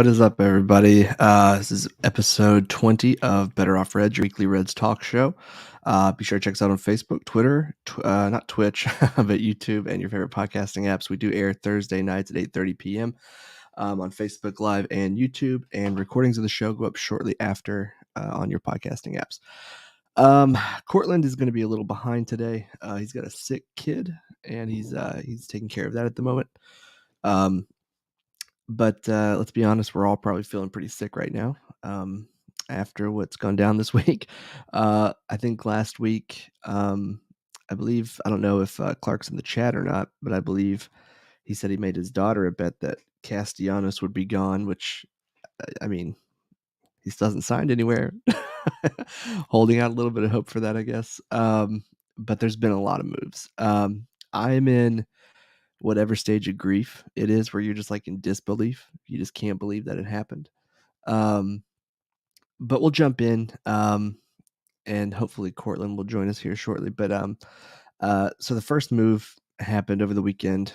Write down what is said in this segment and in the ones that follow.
What is up, everybody? This is episode 20 of Better Off Reds, your weekly Reds talk show. Be sure to check us out on Facebook, Twitter, not Twitch, but YouTube and your favorite podcasting apps. We do air Thursday nights at 8:30 p.m. On Facebook Live and YouTube, and recordings of the show go up shortly after on your podcasting apps. Cortland is going to be a little behind today. He's got a sick kid, and he's taking care of that at the moment. But let's be honest, we're all probably feeling pretty sick right now after what's gone down this week. I think last week, I believe, I don't know if Clark's in the chat or not, but I believe he said he made his daughter a bet that Castellanos would be gone, which, I mean, he still hasn't signed anywhere. Holding out a little bit of hope for that, I guess. But there's been a lot of moves. I'm in whatever stage of grief it is where you're just like in disbelief. You just can't believe that it happened. But we'll jump in, and hopefully Cortland will join us here shortly. But so the first move happened over the weekend.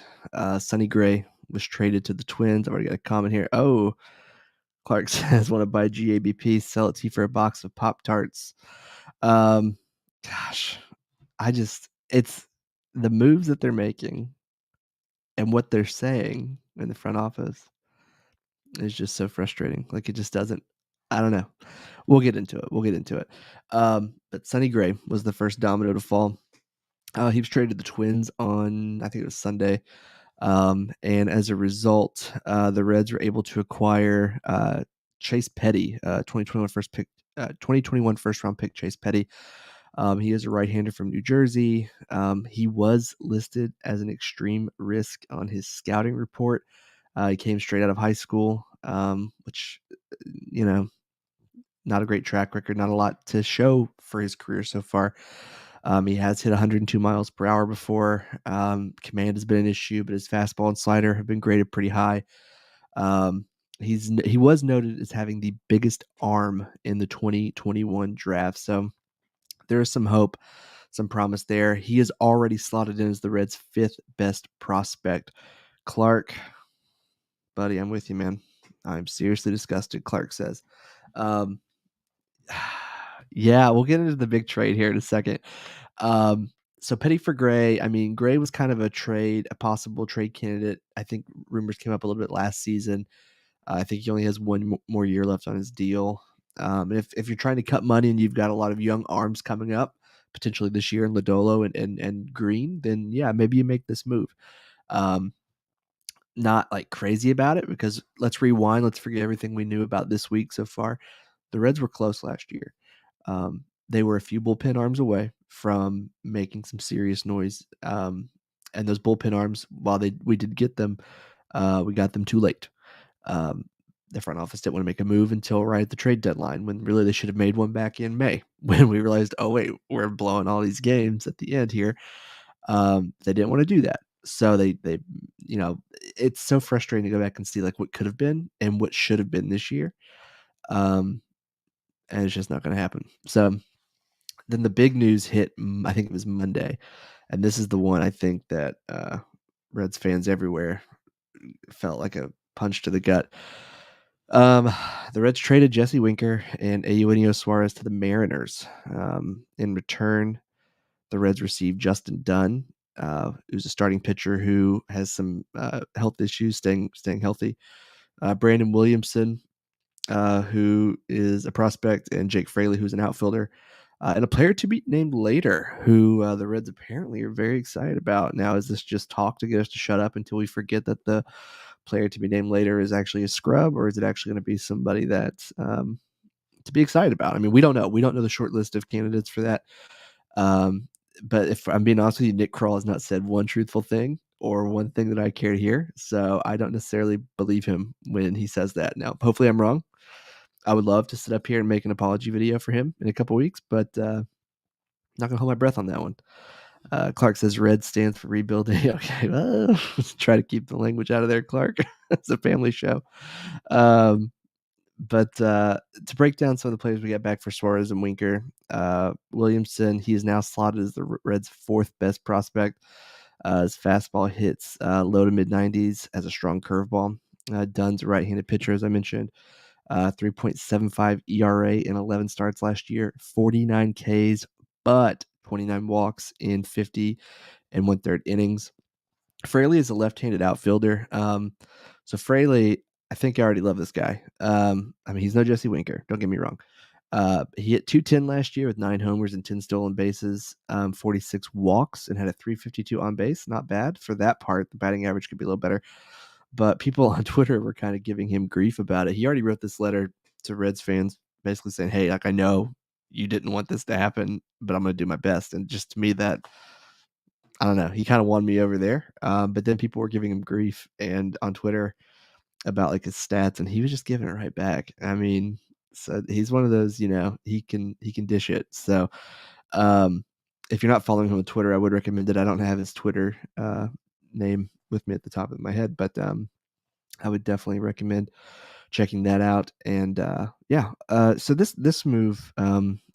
Sonny Gray was traded to the Twins. I've already got a comment here. Oh, Clark says, want to buy GABP, sell it to you for a box of Pop-Tarts. Gosh, it's the moves that they're making and what they're saying in the front office is just so frustrating. Like, it just doesn't, I don't know. We'll get into it. But Sonny Gray was the first domino to fall. He was traded to the Twins on, I think it was Sunday. And as a result, the Reds were able to acquire Chase Petty, 2021 first round pick Chase Petty. He is a right-hander from New Jersey. He was listed as an extreme risk on his scouting report. He came straight out of high school, which, not a great track record, not a lot to show for his career so far. He has hit 102 miles per hour before. Command has been an issue, but his fastball and slider have been graded pretty high. He was noted as having the biggest arm in the 2021 draft. So there is some hope, some promise there. He is already slotted in as the Reds' fifth best prospect. Clark, buddy, I'm with you, man. I'm seriously disgusted, Clark says. Yeah, we'll get into the big trade here in a second. So Petty for Gray. I mean, Gray was kind of a possible trade candidate. I think rumors came up a little bit last season. I think he only has one more year left on his deal. If you're trying to cut money and you've got a lot of young arms coming up, potentially this year in Lodolo and Green, then yeah, maybe you make this move. Not like crazy about it, because let's rewind. Let's forget everything we knew about this week so far. The Reds were close last year. They were a few bullpen arms away from making some serious noise. And those bullpen arms, while we did get them, we got them too late. The front office didn't want to make a move until right at the trade deadline, when really they should have made one back in May, when we realized, oh wait, we're blowing all these games at the end here. They didn't want to do that. So they, it's so frustrating to go back and see like what could have been and what should have been this year. And it's just not going to happen. So then the big news hit, I think it was Monday. And this is the one I think that Reds fans everywhere felt like a punch to the gut. The Reds traded Jesse Winker and Eugenio Suarez to the Mariners. In return, the Reds received Justin Dunn, who's a starting pitcher who has some health issues, staying healthy. Brandon Williamson, who is a prospect, and Jake Fraley, who's an outfielder, and a player to be named later, who the Reds apparently are very excited about. Now, is this just talk to get us to shut up until we forget that the player to be named later is actually a scrub, or is it actually going to be somebody that's to be excited about? I mean, we don't know. We don't know the short list of candidates for that. But if I'm being honest with you, Nick Kroll has not said one truthful thing or one thing that I care to hear. So I don't necessarily believe him when he says that. Now, hopefully I'm wrong. I would love to sit up here and make an apology video for him in a couple weeks, but not going to hold my breath on that one. Clark says red stands for rebuilding. Okay, well, let's try to keep the language out of there, Clark. It's a family show. But to break down some of the players we got back for Suarez and Winker, Williamson, he is now slotted as the Reds' fourth best prospect. His fastball hits low to mid 90s, has a strong curveball. Dunn's a right-handed pitcher, as I mentioned. 3.75 ERA in 11 starts last year, 49 Ks, but 29 walks in 50 and 1/3 innings. Fraley is a left-handed outfielder. So Fraley, I think I already love this guy. I mean, he's no Jesse Winker. Don't get me wrong. He hit 210 last year with 9 homers and 10 stolen bases, 46 walks, and had a 352 on base. Not bad for that part. The batting average could be a little better. But people on Twitter were kind of giving him grief about it. He already wrote this letter to Reds fans basically saying, hey, like, I know you didn't want this to happen, but I'm going to do my best. And just to me, that, I don't know, he kind of won me over there. But then people were giving him grief and on Twitter about like his stats, and he was just giving it right back. I mean, so he's one of those, he can dish it. So if you're not following him on Twitter, I would recommend it. I don't have his Twitter name with me at the top of my head, but I would definitely recommend checking that out. And so this move,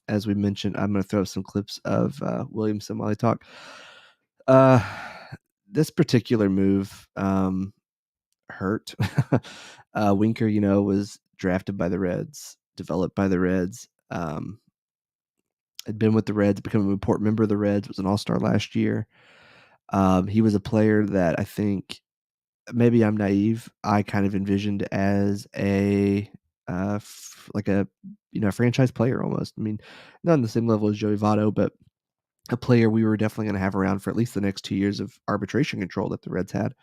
as we mentioned, I'm going to throw some clips of Williamson while I talk. This particular move hurt. Winker, was drafted by the Reds, developed by the Reds, had been with the Reds, become an important member of the Reds, was an all-star last year. He was a player that I think, maybe I'm naive, I kind of envisioned as a franchise player almost. I mean, not on the same level as Joey Votto, but a player we were definitely going to have around for at least the next 2 years of arbitration control that the Reds had.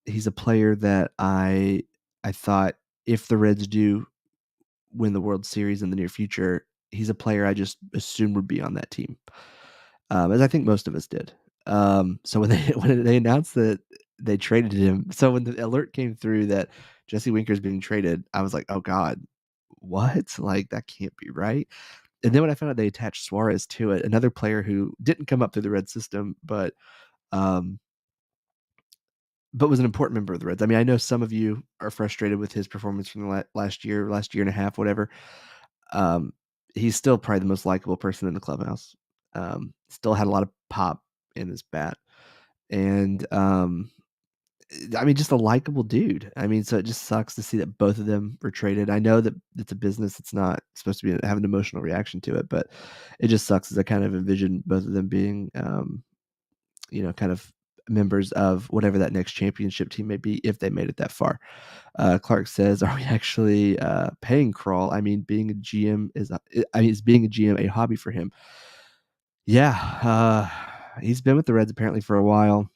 He's a player that I thought if the Reds do win the World Series in the near future, he's a player I just assumed would be on that team, as I think most of us did. So when they announced that they traded him, so when the alert came through that Jesse Winker is being traded, I was like, oh God, what? Like, that can't be right. And then when I found out they attached Suarez to it, another player who didn't come up through the Red system, but was an important member of the Reds. I mean, I know some of you are frustrated with his performance from the last year and a half, whatever. He's still probably the most likable person in the clubhouse. Still had a lot of pop in his bat. And, I mean, just a likable dude. I mean, so it just sucks to see that both of them were traded. I know that it's a business. It's not supposed to be have an emotional reaction to it, but it just sucks as I kind of envision both of them being, kind of members of whatever that next championship team may be if they made it that far. Clark says, "Are we actually paying Crawl? I mean, being a GM is being a GM a hobby for him?" Yeah, he's been with the Reds apparently for a while.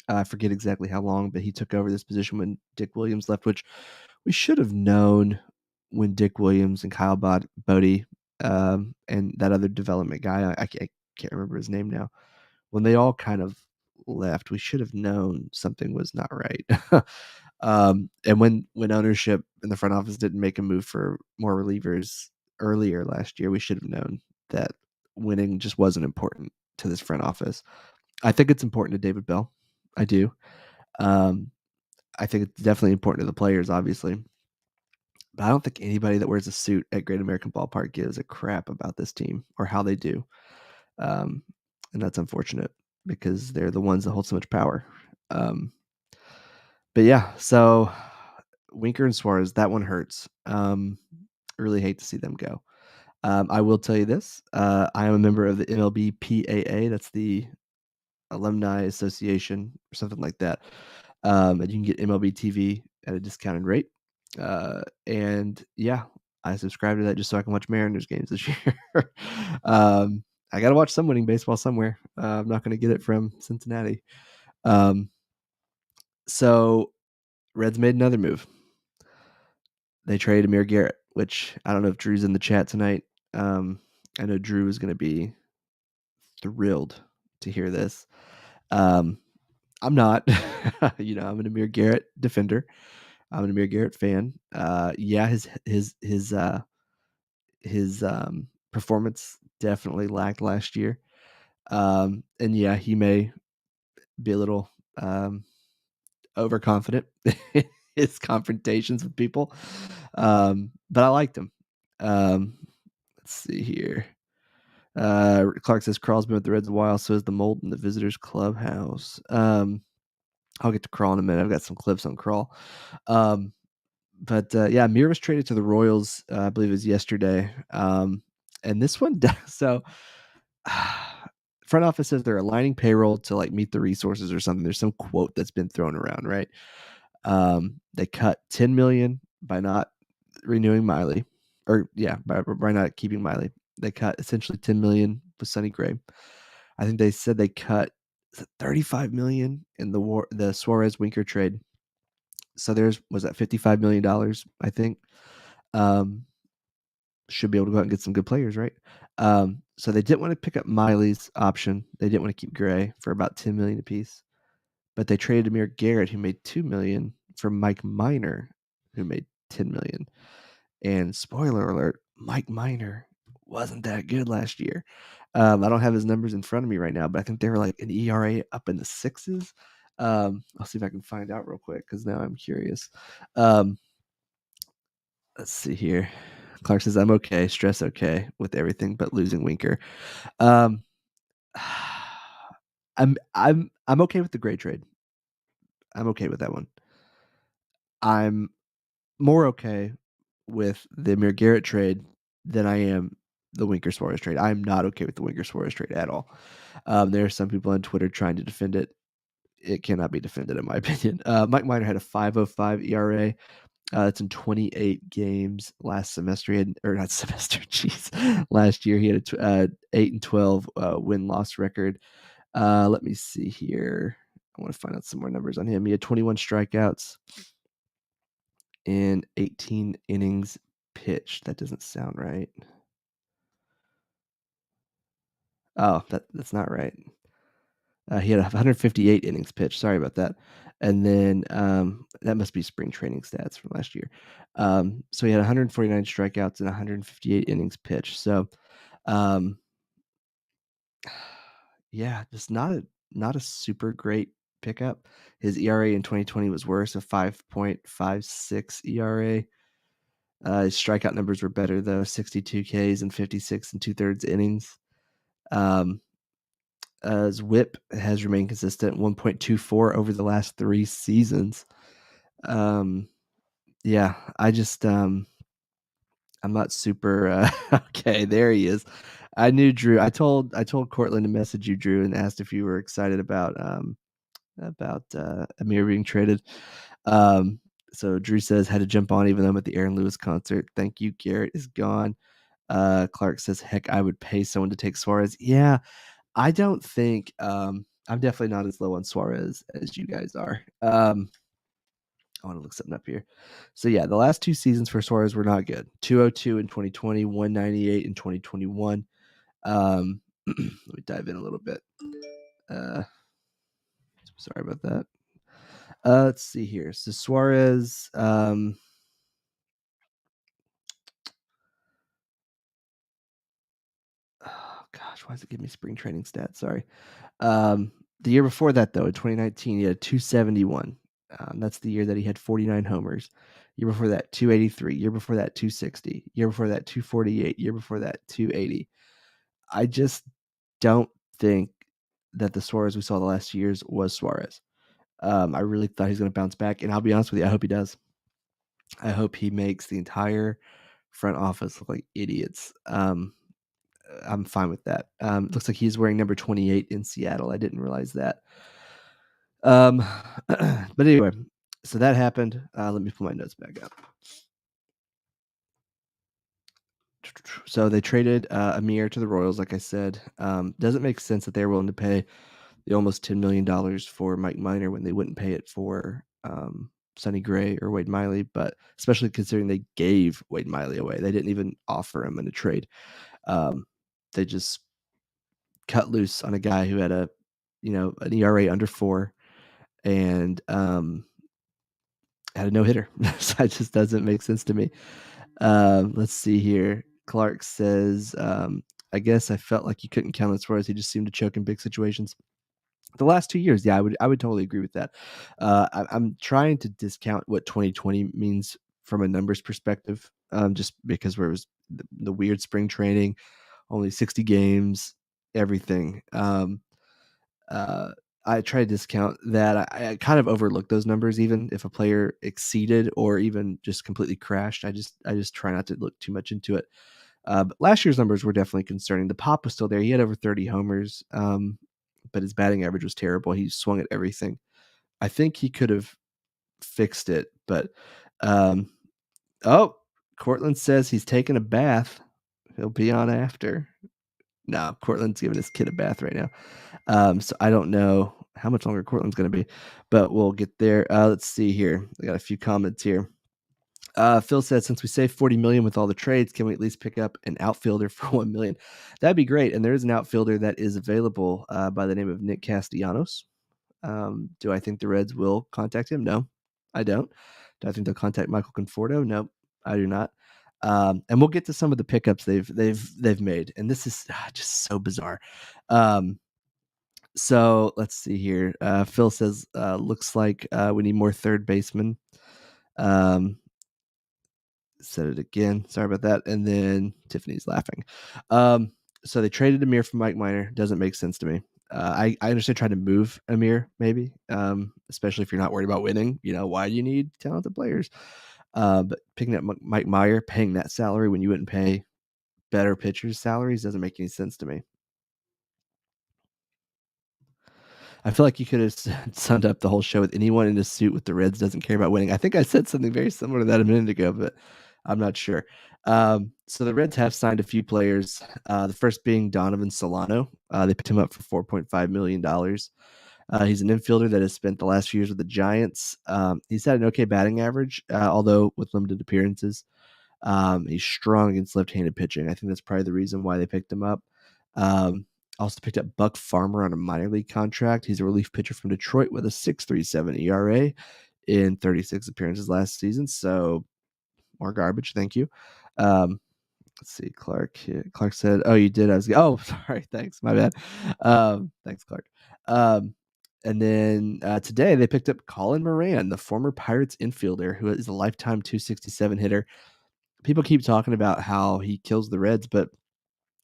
I forget exactly how long, but he took over this position when Dick Williams left, which we should have known when Dick Williams and Kyle Bodie and that other development guy, I can't remember his name now, when they all kind of left, we should have known something was not right. And when ownership in the front office didn't make a move for more relievers earlier last year, we should have known that winning just wasn't important to this front office. I think it's important to David Bell. I do. I think it's definitely important to the players, obviously. But I don't think anybody that wears a suit at Great American Ballpark gives a crap about this team or how they do. And that's unfortunate because they're the ones that hold so much power. But yeah, so Winker and Suarez, that one hurts. Really hate to see them go. I will tell you this. I am a member of the MLB PAA. That's the Alumni Association or something like that. And you can get MLB TV at a discounted rate. And yeah, I subscribe to that just so I can watch Mariners games this year. I got to watch some winning baseball somewhere. I'm not going to get it from Cincinnati. So Reds made another move. They traded Amir Garrett, which I don't know if Drew's in the chat tonight. I know Drew is going to be thrilled to hear this. I'm not. I'm an Amir Garrett defender. I'm an Amir Garrett fan. Yeah, his performance definitely lacked last year. And yeah, he may be a little overconfident in his confrontations with people. But I liked him. Let's see here. Clark says Carl's been with the Reds a while, so is the mold in the visitors clubhouse. I'll get to Crawl in a minute. I've got some clips on Crawl. But yeah, Mir was traded to the Royals, I believe it was yesterday. And this one, so front office says they're aligning payroll to like meet the resources or something. There's some quote that's been thrown around, right? They cut $10 million by not renewing Miley, or yeah, by not keeping Miley. They cut essentially $10 million with Sonny Gray. I think they said they cut $35 million in the Suarez Winker trade. So was that $55 million, I think. Should be able to go out and get some good players, right? So they didn't want to pick up Miley's option. They didn't want to keep Gray for about $10 million apiece. But they traded Amir Garrett, who made $2 million, for Mike Minor, who made $10 million. And spoiler alert, Mike Minor wasn't that good last year. I don't have his numbers in front of me right now, but I think they were like an ERA up in the sixes. I'll see if I can find out real quick because now I'm curious. Let's see here. Clark says, I'm okay, stress okay with everything but losing Winker. I'm okay with the Gray trade. I'm okay with that one. I'm more okay with the Amir Garrett trade than I am the Winker Suarez trade. I'm not okay with the Winker Suarez trade at all. There are some people on Twitter trying to defend it. It cannot be defended, in my opinion. Mike Minor had a 5.05 ERA. It's in 28 games last semester. He had, or not semester, jeez. Last year he had a 8-12 win-loss record. Let me see here. I want to find out some more numbers on him. He had 21 strikeouts in 18 innings pitched. That doesn't sound right. Oh, that's not right. He had 158 innings pitched. Sorry about that. And then that must be spring training stats from last year. So he had 149 strikeouts and 158 innings pitched. So, yeah, just not a super great pickup. His ERA in 2020 was worse, a 5.56 ERA. His strikeout numbers were better though, 62 Ks and 56 and 2/3 innings. His WHIP has remained consistent, 1.24 over the last 3 seasons. Yeah, I just I'm not super okay. There he is. I knew Drew. I told Cortland to message you, Drew, and asked if you were excited about Amir being traded. So Drew says had to jump on even though I'm at the Aaron Lewis concert. Thank you. Garrett is gone. Clark says, heck, I would pay someone to take Suarez. Yeah, I don't think I'm definitely not as low on Suarez as you guys are. I want to look something up here. So yeah, the last 2 seasons for Suarez were not good. 202 in 2020, 198 in 2021. Let me dive in a little bit. Sorry about that. Let's see here. So Suarez, oh gosh, why does it give me spring training stats? Sorry. The year before that, though, in 2019, he had 271. That's the year that he had 49 homers. Year before that, 283. Year before that, 260. Year before that, 248. Year before that, 280. I just don't think that the Suarez we saw the last 2 years was Suarez. I really thought he was going to bounce back, and I'll be honest with you, I hope he does. I hope he makes the entire front office look like idiots. I'm fine with that. Looks like he's wearing number 28 in Seattle. I didn't realize that. But anyway, so that happened. Let me pull my notes back up. So they traded Amir to the Royals, like I said. Doesn't make sense that they're willing to pay the almost $10 million for Mike Minor when they wouldn't pay it for Sonny Gray or Wade Miley, but especially considering they gave Wade Miley away. They didn't even offer him in a trade. They just cut loose on a guy who had an ERA under 4 and had a no-hitter. So that just doesn't make sense to me. Let's see here. Clark says, I guess I felt like you couldn't count on Suarez. He just seemed to choke in big situations. The last 2 years, yeah, I would totally agree with that. I'm trying to discount what 2020 means from a numbers perspective, just because where it was the weird spring training, only 60 games, everything. I try to discount that. I kind of overlook those numbers, even if a player exceeded or even just completely crashed. I just try not to look too much into it. But last year's numbers were definitely concerning. The pop was still there. He had over 30 homers, but his batting average was terrible. He swung at everything. I think he could have fixed it, but um, oh, Cortland says he's taking a bath. He'll be on after. No, Cortland's giving his kid a bath right now. So I don't know how much longer Cortland's going to be, but we'll get there. Let's see here. I got a few comments here. Phil said, since we saved $40 million with all the trades, can we at least pick up an outfielder for $1 million? That'd be great. And there is an outfielder that is available by the name of Nick Castellanos. Do I think the Reds will contact him? No, I don't. Do I think they'll contact Michael Conforto? No, I do not. And we'll get to some of the pickups they've made, and this is just so bizarre. So let's see here. Phil says, looks like we need more third basemen. Said it again. Sorry about that. And then Tiffany's laughing. So they traded Amir for Mike Minor. Doesn't make sense to me. I understand trying to move Amir, maybe, especially if you're not worried about winning. Why do you need talented players? But picking up Mike Meyer, paying that salary when you wouldn't pay better pitchers' salaries doesn't make any sense to me. I feel like you could have summed up the whole show with anyone in a suit with the Reds doesn't care about winning. I think I said something very similar to that a minute ago, but I'm not sure. So the Reds have signed a few players. The first being Donovan Solano. They picked him up for $4.5 million. He's an infielder that has spent the last few years with the Giants. He's had an okay batting average, although with limited appearances. He's strong against left-handed pitching. I think that's probably the reason why they picked him up. Also picked up Buck Farmer on a minor league contract. He's a relief pitcher from Detroit with a 6.37 ERA in 36 appearances last season. So more garbage. Thank you. Let's see. Clark said, "Oh, you did." Sorry. Thanks. My bad. Thanks, Clark. And then today they picked up Colin Moran, the former Pirates infielder, who is a lifetime 267 hitter. People keep talking about how he kills the Reds, but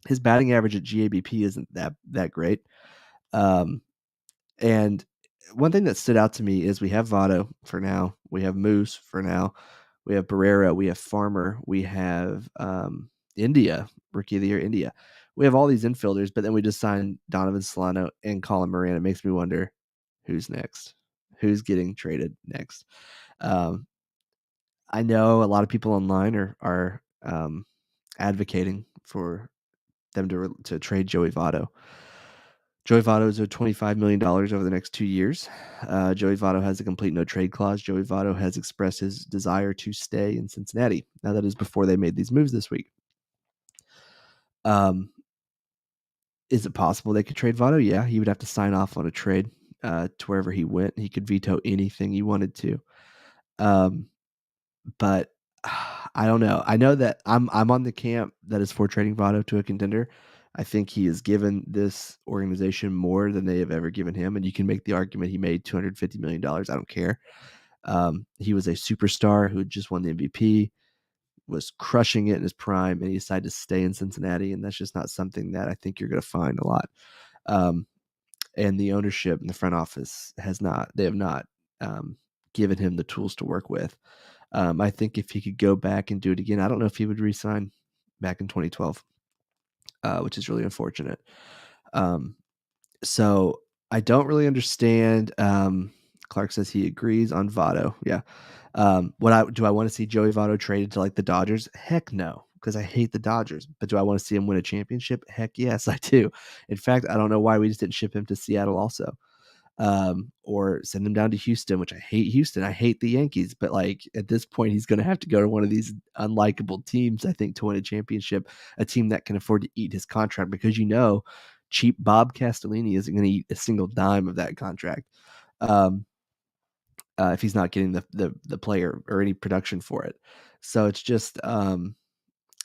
his batting average at GABP isn't that great. And one thing that stood out to me is we have Votto for now, we have Moose for now, we have Barrera, we have Farmer, we have India, Rookie of the Year India. We have all these infielders, but then we just signed Donovan Solano and Colin Moran. It makes me wonder who's next, who's getting traded next. I know a lot of people online are advocating for them to trade Joey Votto. Joey Votto is owed $25 million over the next 2 years. Joey Votto has a complete no-trade clause. Joey Votto has expressed his desire to stay in Cincinnati. Now, that is before they made these moves this week. Is it possible they could trade Votto? Yeah, he would have to sign off on a trade to wherever he went. He could veto anything he wanted to. But I don't know. I know that I'm on the camp that is for trading Votto to a contender. I think he has given this organization more than they have ever given him, and you can make the argument he made $250 million. I don't care. He was a superstar who had just won the MVP, was crushing it in his prime, and he decided to stay in Cincinnati, and that's just not something that I think you're going to find a lot. And the ownership and the front office have not given him the tools to work with. I think if he could go back and do it again, I don't know if he would re-sign back in 2012, which is really unfortunate. So I don't really understand. Clark says he agrees on Votto. Yeah. Do I want to see Joey Votto traded to like the Dodgers? Heck no, because I hate the Dodgers. But do I want to see him win a championship? Heck yes, I do. In fact, I don't know why we just didn't ship him to Seattle also. Or send him down to Houston, which I hate Houston. I hate the Yankees, but like at this point, he's going to have to go to one of these unlikable teams, I think, to win a championship, a team that can afford to eat his contract because, cheap Bob Castellini isn't going to eat a single dime of that contract. If he's not getting the player or any production for it. So it's just,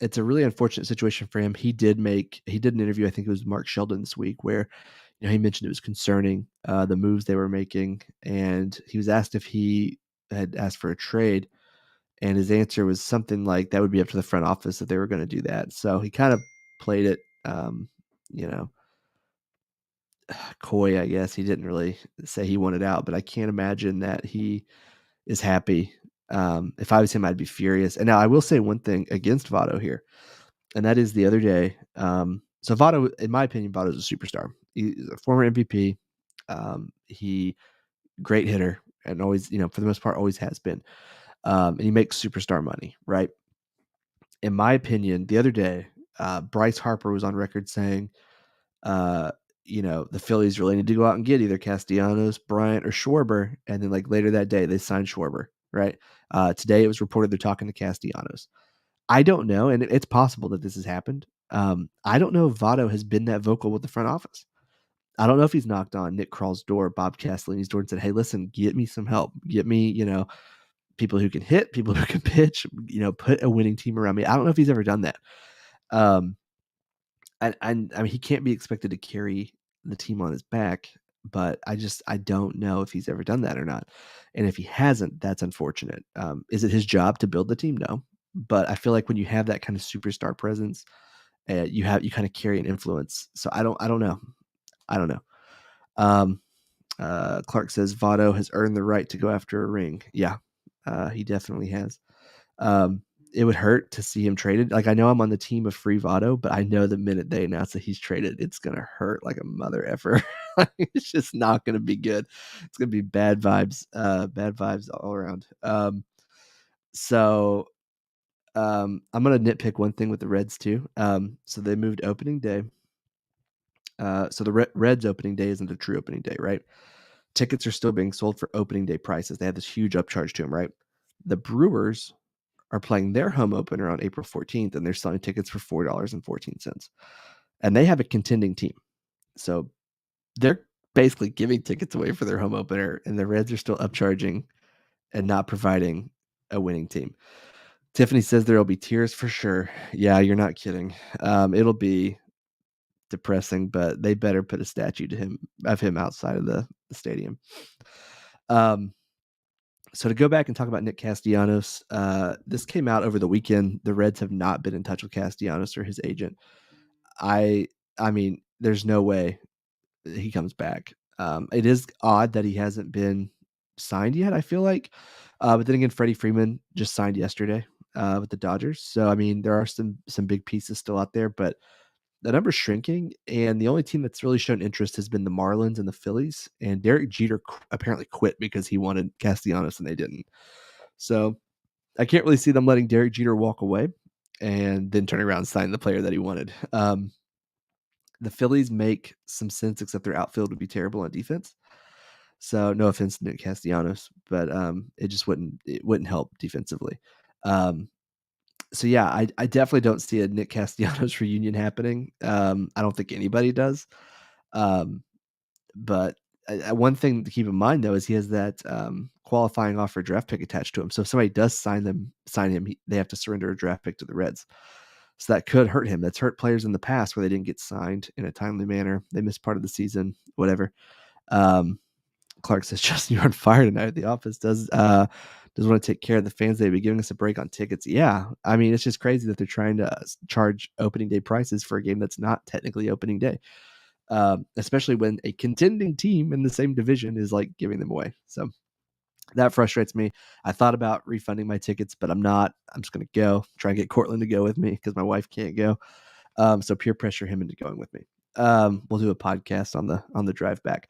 it's a really unfortunate situation for him. He did an interview, I think it was Mark Sheldon this week, where he mentioned it was concerning the moves they were making, and he was asked if he had asked for a trade, and his answer was something like that would be up to the front office if they were going to do that. So he kind of played it, coy, I guess. He didn't really say he wanted out, but I can't imagine that he is happy. If I was him, I'd be furious. And now I will say one thing against Votto here, and that is the other day. So Votto, in my opinion, Votto is a superstar. He's a former MVP. He great hitter and always, for the most part, always has been. And he makes superstar money, right? In my opinion, the other day, Bryce Harper was on record saying, the Phillies really need to go out and get either Castellanos, Bryant, or Schwarber. And then later that day, they signed Schwarber, right? Today it was reported they're talking to Castellanos. I don't know, and it's possible that this has happened. I don't know if Votto has been that vocal with the front office. I don't know if he's knocked on Nick Krall's door, Bob Castellini's door, and said, "Hey, listen, get me some help. Get me, people who can hit, people who can pitch. Put a winning team around me." I don't know if he's ever done that. Um, and I mean, he can't be expected to carry the team on his back, but I don't know if he's ever done that or not. And if he hasn't, that's unfortunate. Is it his job to build the team? No, but I feel like when you have that kind of superstar presence, you kind of carry an influence. So I don't know. I don't know. Clark says Votto has earned the right to go after a ring. Yeah, he definitely has. It would hurt to see him traded. I know I'm on the team of free Votto, but I know the minute they announce that he's traded, it's gonna hurt like a mother effer. It's just not gonna be good. It's gonna be bad vibes all around. So I'm gonna nitpick one thing with the Reds too. So they moved opening day. So the Reds opening day isn't a true opening day, right? Tickets are still being sold for opening day prices. They have this huge upcharge to them, right? The Brewers are playing their home opener on April 14th, and they're selling tickets for $4.14. And they have a contending team. So they're basically giving tickets away for their home opener, and the Reds are still upcharging and not providing a winning team. Tiffany says there will be tears for sure. Yeah, you're not kidding. It'll be depressing, but they better put a statue of him outside of the stadium. So to go back and talk about Nick Castellanos, this came out over the weekend. The Reds have not been in touch with Castellanos or his agent. I mean, there's no way he comes back. It is odd that he hasn't been signed yet, I feel like. But then again, Freddie Freeman just signed yesterday with the Dodgers. So, I mean, there are some big pieces still out there, but the number's shrinking, and the only team that's really shown interest has been the Marlins and the Phillies. And Derek Jeter apparently quit because he wanted Castellanos and they didn't. So I can't really see them letting Derek Jeter walk away and then turn around and sign the player that he wanted. The Phillies make some sense, except their outfield would be terrible on defense. So no offense to Nick Castellanos, but it wouldn't help defensively. So yeah, I definitely don't see a Nick Castellanos reunion happening. I don't think anybody does. But one thing to keep in mind though is he has that qualifying offer draft pick attached to him. So if somebody does sign him, they have to surrender a draft pick to the Reds. So that could hurt him. That's hurt players in the past where they didn't get signed in a timely manner. They missed part of the season, whatever. Clark says, Justin, you're on fire tonight at the office. Does want to take care of the fans. They'd be giving us a break on tickets. Yeah. I mean, it's just crazy that they're trying to charge opening day prices for a game that's not technically opening day. Especially when a contending team in the same division is giving them away. So that frustrates me. I thought about refunding my tickets, but I'm not. I'm just going to go try and get Cortland to go with me because my wife can't go. So peer pressure him into going with me. We'll do a podcast on the drive back.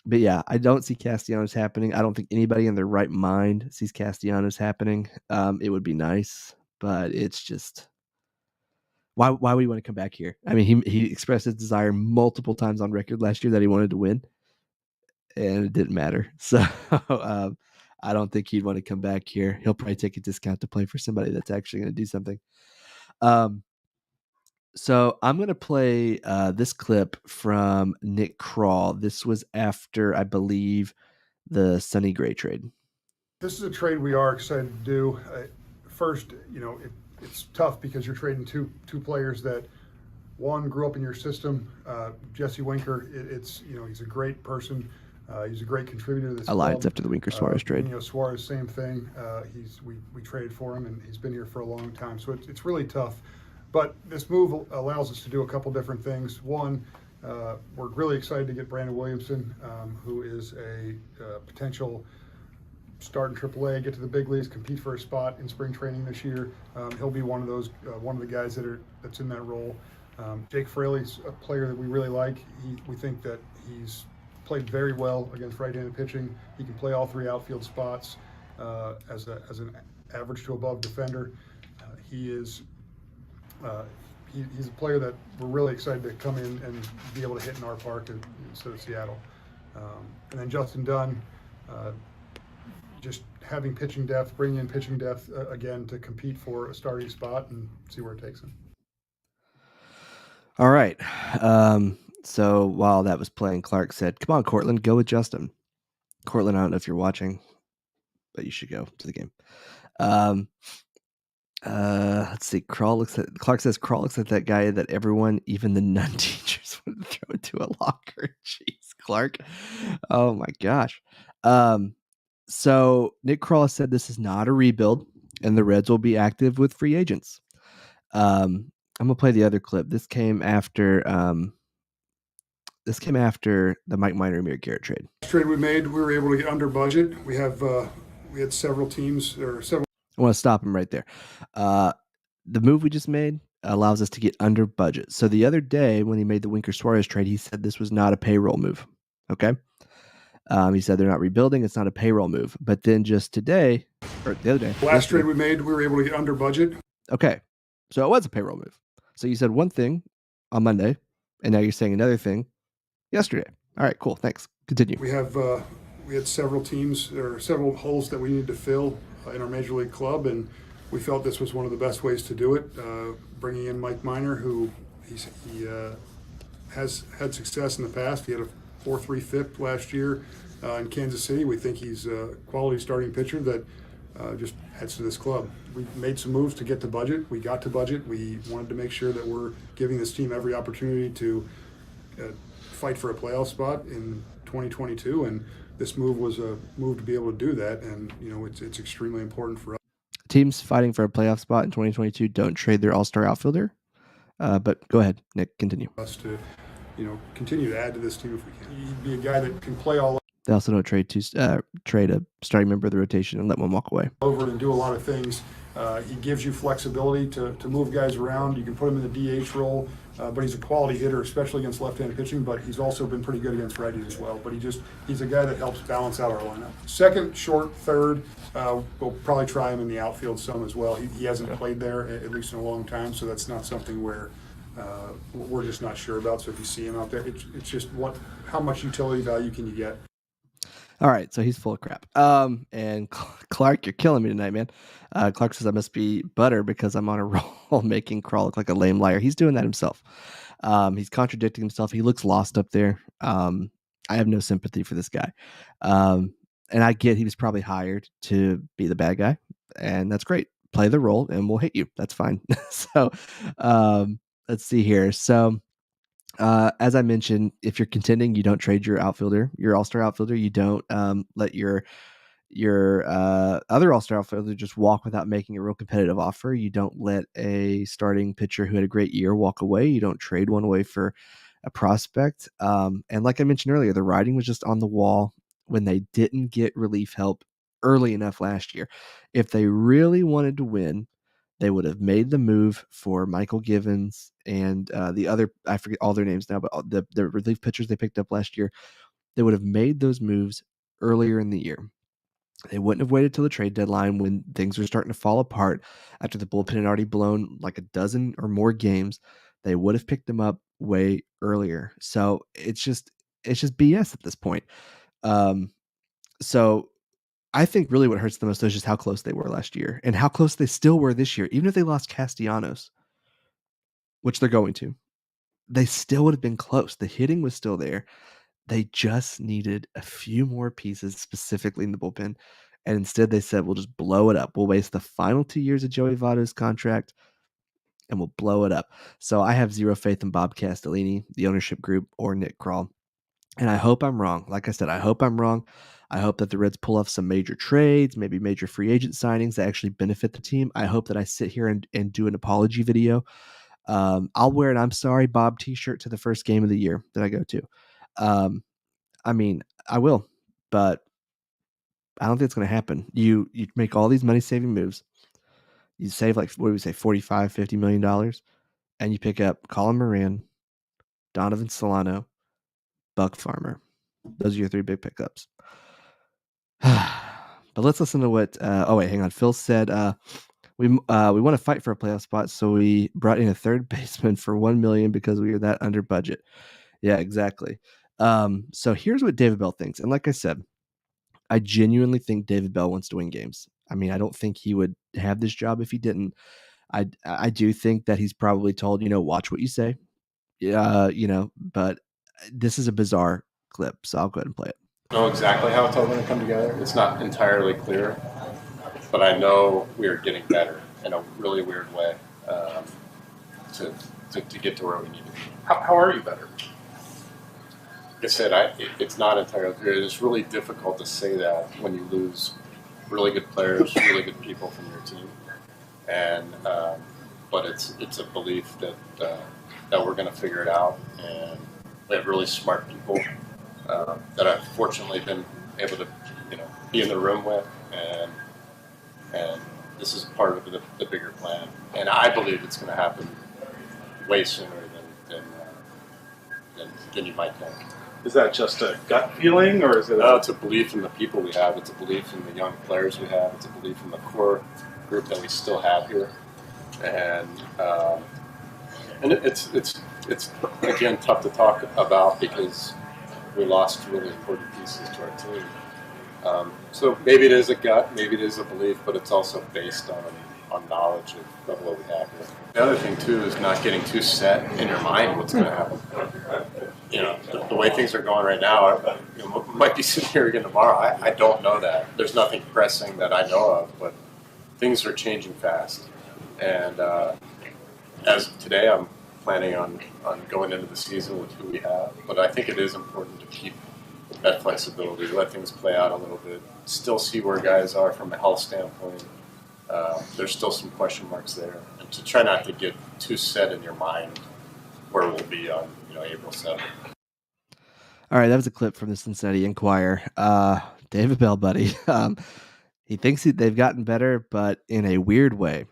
But yeah, I don't see Castellanos happening. I don't think anybody in their right mind sees Castellanos happening. It would be nice, but it's just why would he want to come back here? I mean, he expressed his desire multiple times on record last year that he wanted to win, and it didn't matter. So I don't think he'd want to come back here. He'll probably take a discount to play for somebody that's actually going to do something. So I'm going to play this clip from Nick Krall. This was after, I believe, the Sonny Gray trade. This is a trade we are excited to do. First, it's tough because you're trading two players that one grew up in your system. Jesse Winker, he's a great person. He's a great contributor to this Alliance club. After the Winker Suarez trade. Suarez, same thing. We traded for him, and he's been here for a long time. So it's really tough. But this move allows us to do a couple different things. One, We're really excited to get Brandon Williamson, who is a potential start in AAA, get to the big leagues, compete for a spot in spring training this year. He'll be one of the guys that's in that role. Jake Fraley's a player that we really like. We think that he's played very well against right-handed pitching. He can play all three outfield spots as an average to above defender. He is he's a player that we're really excited to come in and be able to hit in our park instead of Seattle. And then Justin Dunn, just having pitching depth, bringing in pitching depth again to compete for a starting spot and see where it takes him. All right. So while that was playing, Clark said, "Come on, Cortland, go with Justin." Cortland, I don't know if you're watching, but you should go to the game. Let's see. Clark says Crawl looks like that guy that everyone, even the nun teachers, would throw into a locker. Jeez, Clark. Oh my gosh. So Nick Crawl said this is not a rebuild, and the Reds will be active with free agents. I'm gonna play the other clip. This came after the Mike Minor Amir Garrett trade. Trade we made, we were able to get under budget. We had several teams or several. I want to stop him right there. The move we just made allows us to get under budget. So the other day when he made the Winker Suarez trade, he said this was not a payroll move. Okay. He said they're not rebuilding. It's not a payroll move. But then just today, or the other day. Last trade we made, we were able to get under budget. Okay. So it was a payroll move. So you said one thing on Monday, and now you're saying another thing yesterday. All right, cool. Thanks. Continue. We had several teams or several holes that we needed to fill in our major league club, and we felt this was one of the best ways to do it. Bringing in Mike Minor, who he has had success in the past. He had a 4.3 FIP last year in Kansas City. We think he's a quality starting pitcher that just heads to this club. We made some moves to get to budget. We got to budget. We wanted to make sure that we're giving this team every opportunity to fight for a playoff spot in 2022, and this move was a move to be able to do that. And it's extremely important for us. Teams fighting for a playoff spot in 2022 don't trade their all-star outfielder. But go ahead, Nick. Continue. Us to, continue to add to this team if we can. He'd be a guy that can play all. They also don't trade a starting member of the rotation and let one walk away. Over and do a lot of things. He gives you flexibility to move guys around. You can put him in the DH role, but he's a quality hitter, especially against left-handed pitching, but he's also been pretty good against righties as well. But he's a guy that helps balance out our lineup. Second, short, third, we'll probably try him in the outfield some as well. He hasn't played there, at least in a long time, so that's not something where we're just not sure about. So if you see him out there, it's just how much utility value can you get? All right, so he's full of crap. And Clark, you're killing me tonight, man. Clark says I must be butter because I'm on a roll making Crawl look like a lame liar. He's doing that himself. He's contradicting himself. He looks lost up there. I have no sympathy for this guy. And I get he was probably hired to be the bad guy, and that's great. Play the role, and we'll hate you. That's fine. So let's see here. So as I mentioned, if you're contending, you don't trade your outfielder, your all-star outfielder. You don't let your other all-star outfielder just walk without making a real competitive offer. You don't let a starting pitcher who had a great year walk away. You don't trade one away for a prospect. And like I mentioned earlier, the writing was just on the wall when they didn't get relief help early enough last year. If they really wanted to win, they would have made the move for Michael Givens and the other, I forget all their names now, but the relief pitchers they picked up last year. They would have made those moves earlier in the year. They wouldn't have waited till the trade deadline when things were starting to fall apart after the bullpen had already blown like a dozen or more games. They would have picked them up way earlier. So it's just BS at this point. So I think really what hurts the most is just how close they were last year and how close they still were this year. Even if they lost Castellanos, which they're going to, they still would have been close. The hitting was still there. They just needed a few more pieces, specifically in the bullpen. And instead they said, we'll just blow it up. We'll waste the final 2 years of Joey Votto's contract and we'll blow it up. So I have zero faith in Bob Castellini, the ownership group, or Nick Krall. And I hope I'm wrong. Like I said, I hope I'm wrong. I hope that the Reds pull off some major trades, maybe major free agent signings that actually benefit the team. I hope that I sit here and do an apology video I'll wear an "I'm sorry, Bob" T-shirt to the first game of the year that I go to. Um, I mean, I will, but I don't think it's going to happen. You make all these money saving moves. You save like what do we say, 45, $50 million, and you pick up Colin Moran, Donovan Solano, Buck Farmer. Those are your three big pickups. But let's listen to what. Oh wait, hang on. Phil said we want to fight for a playoff spot, so we brought in a third baseman for $1 million because we are that under budget. Yeah, exactly. So here's what David Bell thinks, and like I said, I genuinely think David Bell wants to win games. I mean, I don't think he would have this job if he didn't. I do think that he's probably told, watch what you say. Yeah, but this is a bizarre clip, so I'll go ahead and play it. Know exactly how it's all going to come together. It's not entirely clear, but I know we are getting better in a really weird way to get to where we need to be. How are you better? Like I said, it's not entirely clear. It's really difficult to say that when you lose really good players, really good people from your team, and but it's a belief that we're going to figure it out, and we have really smart people that I've fortunately been able to be in the room with, and this is part of the bigger plan, and I believe it's going to happen way sooner than you might think. Is that just a gut feeling, or is it? It's a belief in the people we have. It's a belief in the young players we have. It's a belief in the core group that we still have here, and it's again tough to talk about because we lost really important pieces to our team. So maybe it is a gut, maybe it is a belief, but it's also based on knowledge of what we have here. The other thing too is not getting too set in your mind what's going to happen. The way things are going right now, might be sitting here again tomorrow. I don't know that. There's nothing pressing that I know of, but things are changing fast. And as of today, I'm planning on going into the season with who we have. But I think it is important to keep that flexibility, let things play out a little bit, still see where guys are from a health standpoint. There's still some question marks there, and to try not to get too set in your mind where we'll be on April 7th. All right, that was a clip from the Cincinnati Enquirer. David Bell, buddy. He thinks they've gotten better, but in a weird way.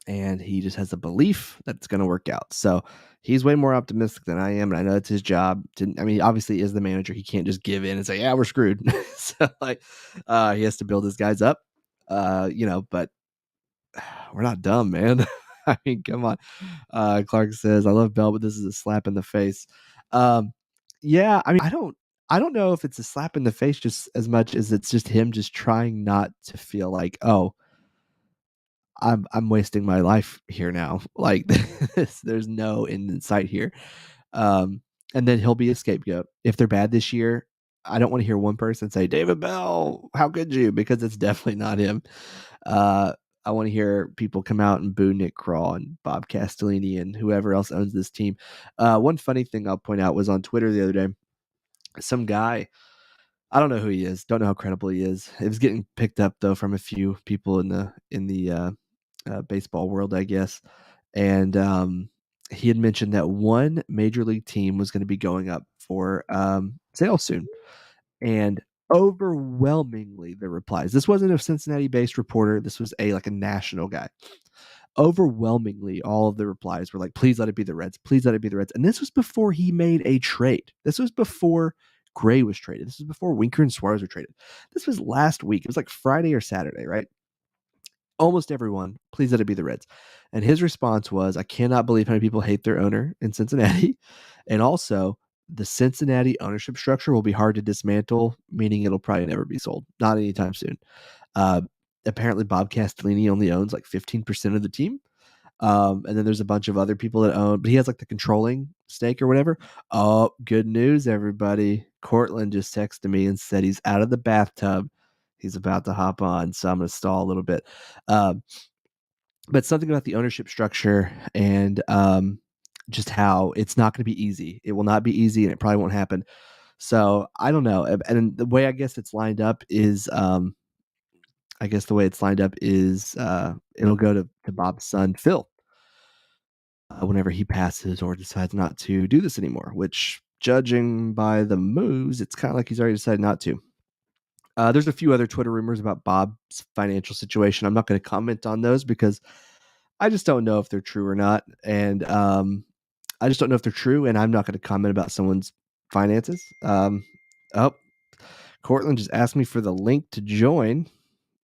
And he just has a belief that it's going to work out. So he's way more optimistic than I am, and I know it's his job. Obviously, he is the manager. He can't just give in and say, "Yeah, we're screwed." So he has to build his guys up. But we're not dumb, man. I mean, come on. Clark says, "I love Bell, but this is a slap in the face." Yeah, I mean, I don't know if it's a slap in the face just as much as it's just him just trying not to feel like, oh, I'm wasting my life here now. Like there's no end in sight here. And then he'll be a scapegoat. If they're bad this year, I don't want to hear one person say, "David Bell, how could you?" Because it's definitely not him. I want to hear people come out and boo Nick Craw and Bob Castellini and whoever else owns this team. One funny thing I'll point out was on Twitter the other day, some guy, I don't know who he is, don't know how credible he is. It was getting picked up though from a few people in the baseball world, I guess. And he had mentioned that one major league team was going to be going up for sale soon. And overwhelmingly the replies, this wasn't a Cincinnati based reporter, this was a national guy. Overwhelmingly all of the replies were like, "Please let it be the Reds, please let it be the Reds." And this was before he made a trade. This was before Gray was traded. This was before Winker and Suarez were traded. This was last week. It was like Friday or Saturday, right? Almost everyone, "Please let it be the Reds." And his response was, "I cannot believe how many people hate their owner in Cincinnati. And also, the Cincinnati ownership structure will be hard to dismantle, meaning it'll probably never be sold. Not anytime soon." Apparently, Bob Castellini only owns like 15% of the team. And then there's a bunch of other people that own, but he has like the controlling stake or whatever. Oh, good news, everybody. Cortland just texted me and said he's out of the bathtub. He's about to hop on, so I'm going to stall a little bit. But something about the ownership structure and just how it's not going to be easy. It will not be easy, and it probably won't happen. So I don't know. And the way I guess it's lined up is, it'll go to Bob's son, Phil. whenever he passes or decides not to do this anymore, which, judging by the moves, it's kind of like he's already decided not to. There's a few other Twitter rumors about Bob's financial situation. I'm not going to comment on those because I just don't know if they're true or not. And I just don't know if they're true, and I'm not going to comment about someone's finances. Cortland just asked me for the link to join,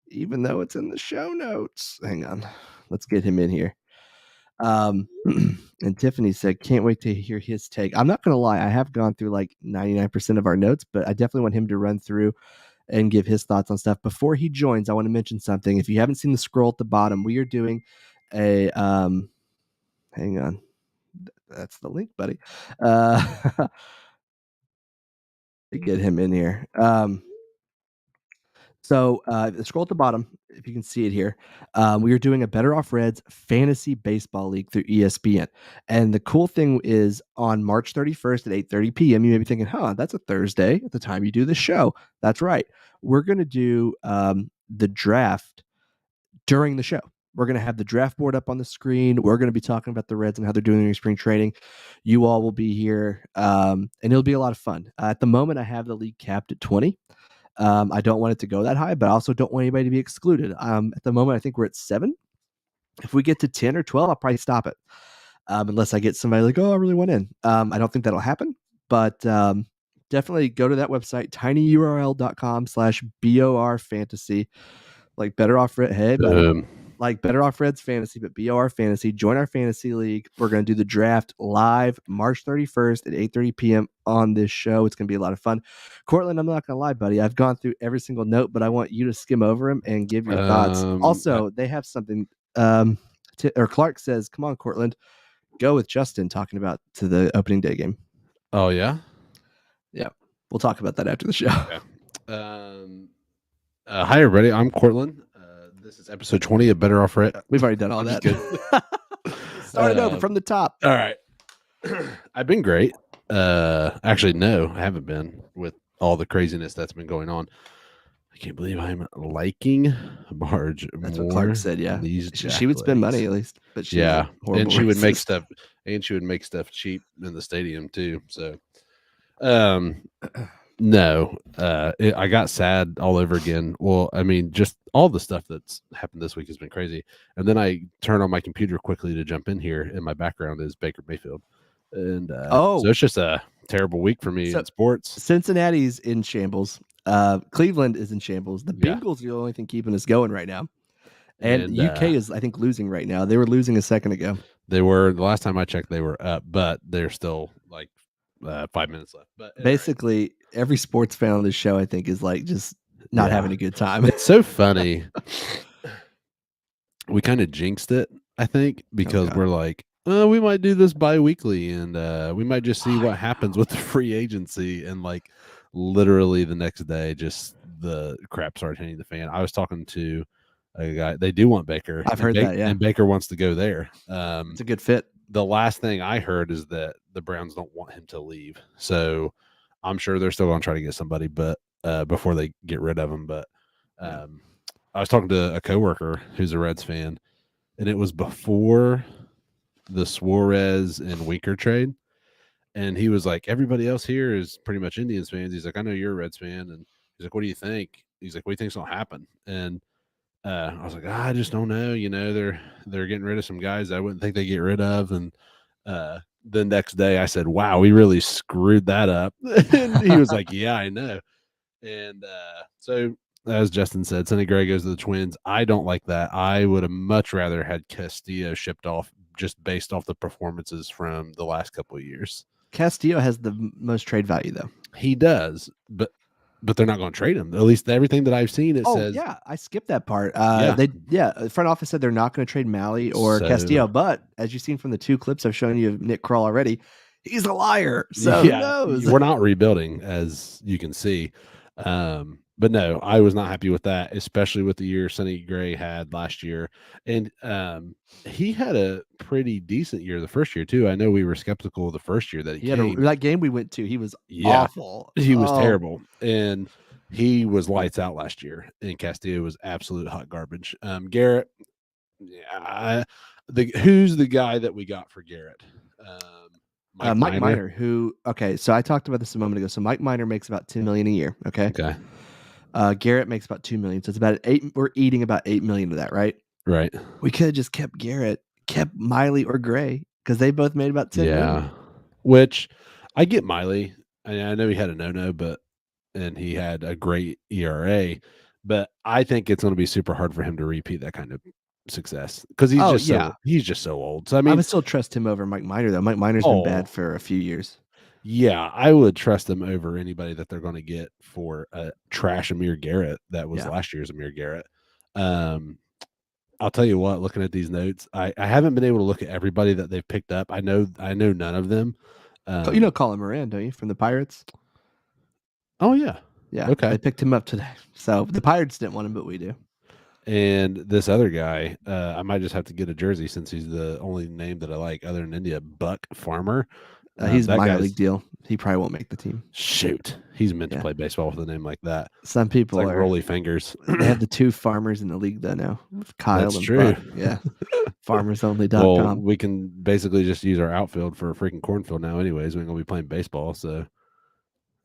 even though it's in the show notes. Hang on. Let's get him in here. And Tiffany said, can't wait to hear his take. I'm not going to lie. I have gone through like 99% of our notes, but I definitely want him to run through and give his thoughts on stuff. Before he joins, I want to mention something. If you haven't seen the scroll at the bottom, we are doing a, hang on. That's the link, buddy. To get him in here. So scroll at the bottom, if you can see it here. We are doing a Better Off Reds fantasy baseball league through ESPN. And the cool thing is on March 31st at 8:30 p.m., you may be thinking, that's a Thursday at the time you do the show. That's right. We're going to do the draft during the show. We're going to have the draft board up on the screen. We're going to be talking about the Reds and how they're doing their spring training. You all will be here, and it'll be a lot of fun. At the moment, I have the league capped at 20. I don't want it to go that high, but I also don't want anybody to be excluded. At the moment, I think we're at 7. If we get to 10 or 12, I'll probably stop it. Unless I get somebody like, I really want in. I don't think that'll happen, but definitely go to that website, tinyurl.com/BOR fantasy. Like Better Off Red. Hey, buddy. Like Better Off Reds Fantasy, but BOR Fantasy. Join our fantasy league. We're going to do the draft live March 31st at 8:30 p.m. on this show. It's going to be a lot of fun. Cortland, I'm not going to lie, buddy. I've gone through every single note, but I want you to skim over them and give your thoughts. Also, they have something. Clark says, come on, Cortland. Go with Justin talking about to the opening day game. Oh, yeah? Yeah. We'll talk about that after the show. Okay. Hi, everybody. I'm Cortland. This is episode 20 of Better Off Red. We've already done all that. Start it over from the top. All right. I've been great. Actually, no, I haven't been with all the craziness that's been going on. I can't believe I'm liking Marge. That's what Clark said. Yeah, she would spend money at least, but and she would make stuff, cheap in the stadium too. So, no, I got sad all over again. Well, I mean, just all the stuff that's happened this week has been crazy. And then I turn on my computer quickly to jump in here, and my background is Baker Mayfield. And so it's just a terrible week for me in sports. Cincinnati's in shambles. Cleveland is in shambles. The Bengals are the only thing keeping us going right now. And UK is, I think, losing right now. They were losing a second ago. They were. The last time I checked, they were up, but they're still like 5 minutes left. But basically, every sports fan on this show, I think, is like just not having a good time. It's so funny. We kind of jinxed it, I think, because we're like, we might do this bi-weekly, and we might just see what happens with the free agency. And like literally the next day, just the crap started hitting the fan. I was talking to a guy. They do want Baker. I've heard that, yeah. And Baker wants to go there. It's a good fit. The last thing I heard is that the Browns don't want him to leave. So I'm sure they're still going to try to get somebody, but before they get rid of him. But I was talking to a coworker who's a Reds fan, and it was before the Suarez and Winker trade. And he was like, everybody else here is pretty much Indians fans. He's like, I know you're a Reds fan. And he's like, what do you think? He's like, what do you think's going to happen? And I was like, I just don't know. You know, they're getting rid of some guys I wouldn't think they get rid of. And the next day I said, wow, we really screwed that up. And he was like, yeah, I know. And so as Justin said, Sonny Gray goes to the Twins. I don't like that. I would have much rather had Castillo shipped off just based off the performances from the last couple of years. Castillo has the most trade value, though. He does, but they're not going to trade him. At least everything that I've seen, it says. Yeah, I skipped that part. The front office said they're not going to trade Malley or Castillo, but as you've seen from the 2 clips I've shown you of Nick Kroll already, he's a liar. So who knows? We're not rebuilding, as you can see. But no, I was not happy with that, especially with the year Sonny Gray had last year. And he had a pretty decent year the first year, too. I know we were skeptical the first year that he came. That game we went to, he was awful. He was terrible. And he was lights out last year. And Castillo was absolute hot garbage. Garrett, who's the guy that we got for Garrett? Mike Minor? Miner, who so I talked about this a moment ago. So Mike Miner makes about $10 million a year. Okay. Okay. Garrett makes about $2 million. So it's about we're eating about $8 million of that, right? Right. We could have just kept Garrett, kept Miley or Gray, because they both made about $10 million. Which I get Miley. I know he had a no, and he had a great ERA, but I think it's going to be super hard for him to repeat that kind of success because he's just so old. So I would still trust him over Mike Miner though. Mike Miner's been bad for a few years. Yeah, I would trust him over anybody that they're going to get for a trash Amir Garrett that was last year's Amir Garrett. I'll tell you what, looking at these notes, I haven't been able to look at everybody that they've picked up. I know none of them. You know Colin Moran, don't you, from the Pirates? Oh yeah. Yeah. Okay. They picked him up today. So the Pirates didn't want him, but we do. And this other guy, I might just have to get a jersey since he's the only name that I like other than India. Buck Farmer. He's a minor league deal. He probably won't make the team. Shoot. He's meant to play baseball with a name like that. Some people it's like Rolly Fingers. They have the two farmers in the league though now. Kyle That's and true. Buck. Yeah. Farmersonly.com. Well, we can basically just use our outfield for a freaking cornfield now anyways. We ain't going to be playing baseball. So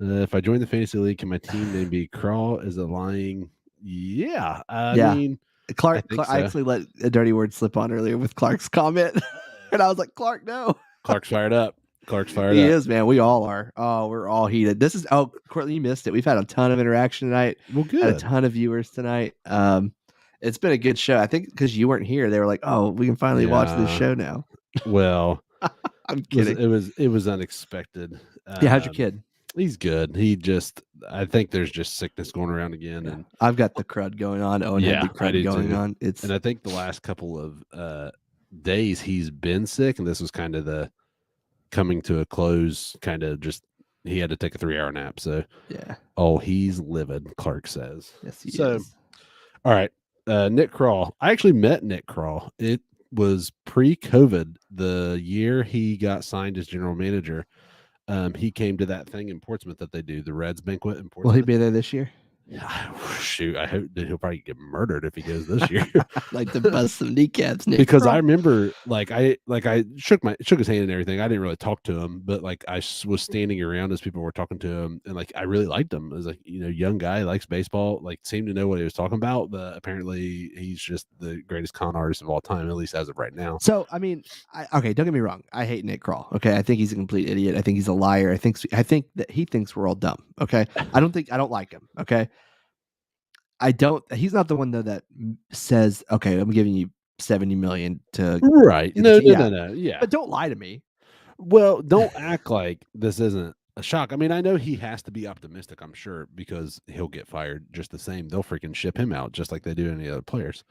if I join the fantasy league, can my team name be Crawl? Is it lying? Yeah. I mean, Clark, I actually let a dirty word slip on earlier with Clark's comment. And I was like, Clark, no. Clark's fired up. He is, man. We all are. Oh, we're all heated. Courtney, you missed it. We've had a ton of interaction tonight. Well, good. Had a ton of viewers tonight. It's been a good show. I think because you weren't here, they were like, "Oh, we can finally watch this show now." Well, I'm kidding. It was unexpected. How's your kid? He's good. I think there's just sickness going around again, and I've got the crud going on. Oh, and the crud going on. And I think the last couple of days he's been sick, and this was kind of the coming to a close. Kind of just he had to take a 3-hour nap. So he's livid. Clark says. Yes, he is. All right, Nick Crawl. I actually met Nick Crawl. It was pre-COVID, the year he got signed as general manager. He came to that thing in Portsmouth that they do, the Reds banquet in Portsmouth. Will he be there this year? Shoot, I hope that he'll probably get murdered if he goes this year. Like to bust some kneecaps, Nick. Because I remember, I shook his hand and everything. I didn't really talk to him, but I was standing around as people were talking to him, and I really liked him. As young guy, likes baseball, seemed to know what he was talking about. But apparently, he's just the greatest con artist of all time, at least as of right now. So I mean, okay, don't get me wrong. I hate Nick Crawl. Okay, I think he's a complete idiot. I think he's a liar. I think that he thinks we're all dumb. Okay, I don't like him. Okay. He's not the one though that says, okay, I'm giving you 70 million to right. No. Yeah. But don't lie to me. Well, don't act like this isn't a shock. I mean, I know he has to be optimistic, I'm sure, because he'll get fired just the same. They'll freaking ship him out just like they do any other players.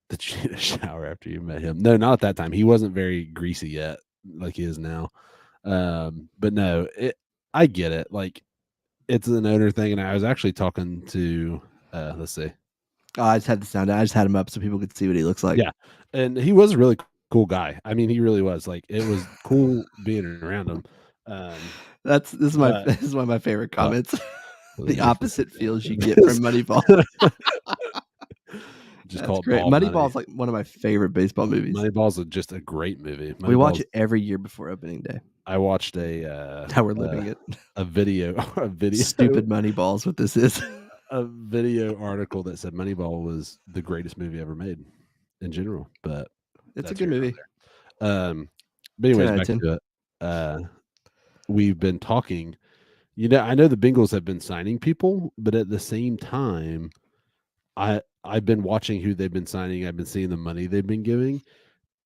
Did you need a shower after you met him? No, not at that time. He wasn't very greasy yet, like he is now. But no, I get it. It's an owner thing, and I was actually talking to let's see. Oh, I just had the sound. I just had him up so people could see what he looks like. Yeah, and he was a really cool guy. I mean, he really was. It was cool being around him. This is one of my favorite comments. The opposite feels you get from Moneyball. Just called great. Moneyball's like one of my favorite baseball movies. Moneyball's just a great movie. We watch it every year before opening day. I watched how we're living it. A video. Stupid Moneyball's what this is. A video article that said Moneyball was the greatest movie ever made in general, but it's a good movie. But anyways, back to it. We've been talking. I know the Bengals have been signing people, but at the same time, I've been watching who they've been signing. I've been seeing the money they've been giving,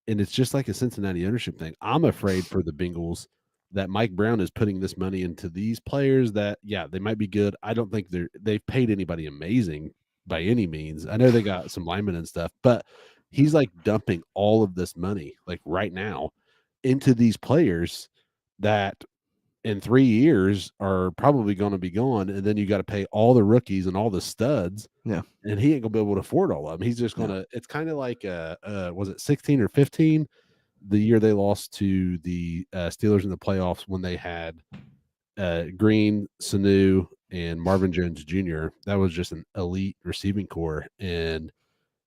and it's just like a Cincinnati ownership thing. I'm afraid for the Bengals that Mike Brown is putting this money into these players that, they might be good. I don't think they've paid anybody amazing by any means. I know they got some linemen and stuff, but he's dumping all of this money right now into these players that in 3 years are probably going to be gone. And then you got to pay all the rookies and all the studs. Yeah. And he ain't gonna be able to afford all of them. He's just going to, it's kind of like, was it 16 or 15? The year they lost to the Steelers in the playoffs when they had Green, Sanu, and Marvin Jones Jr. That was just an elite receiving core. And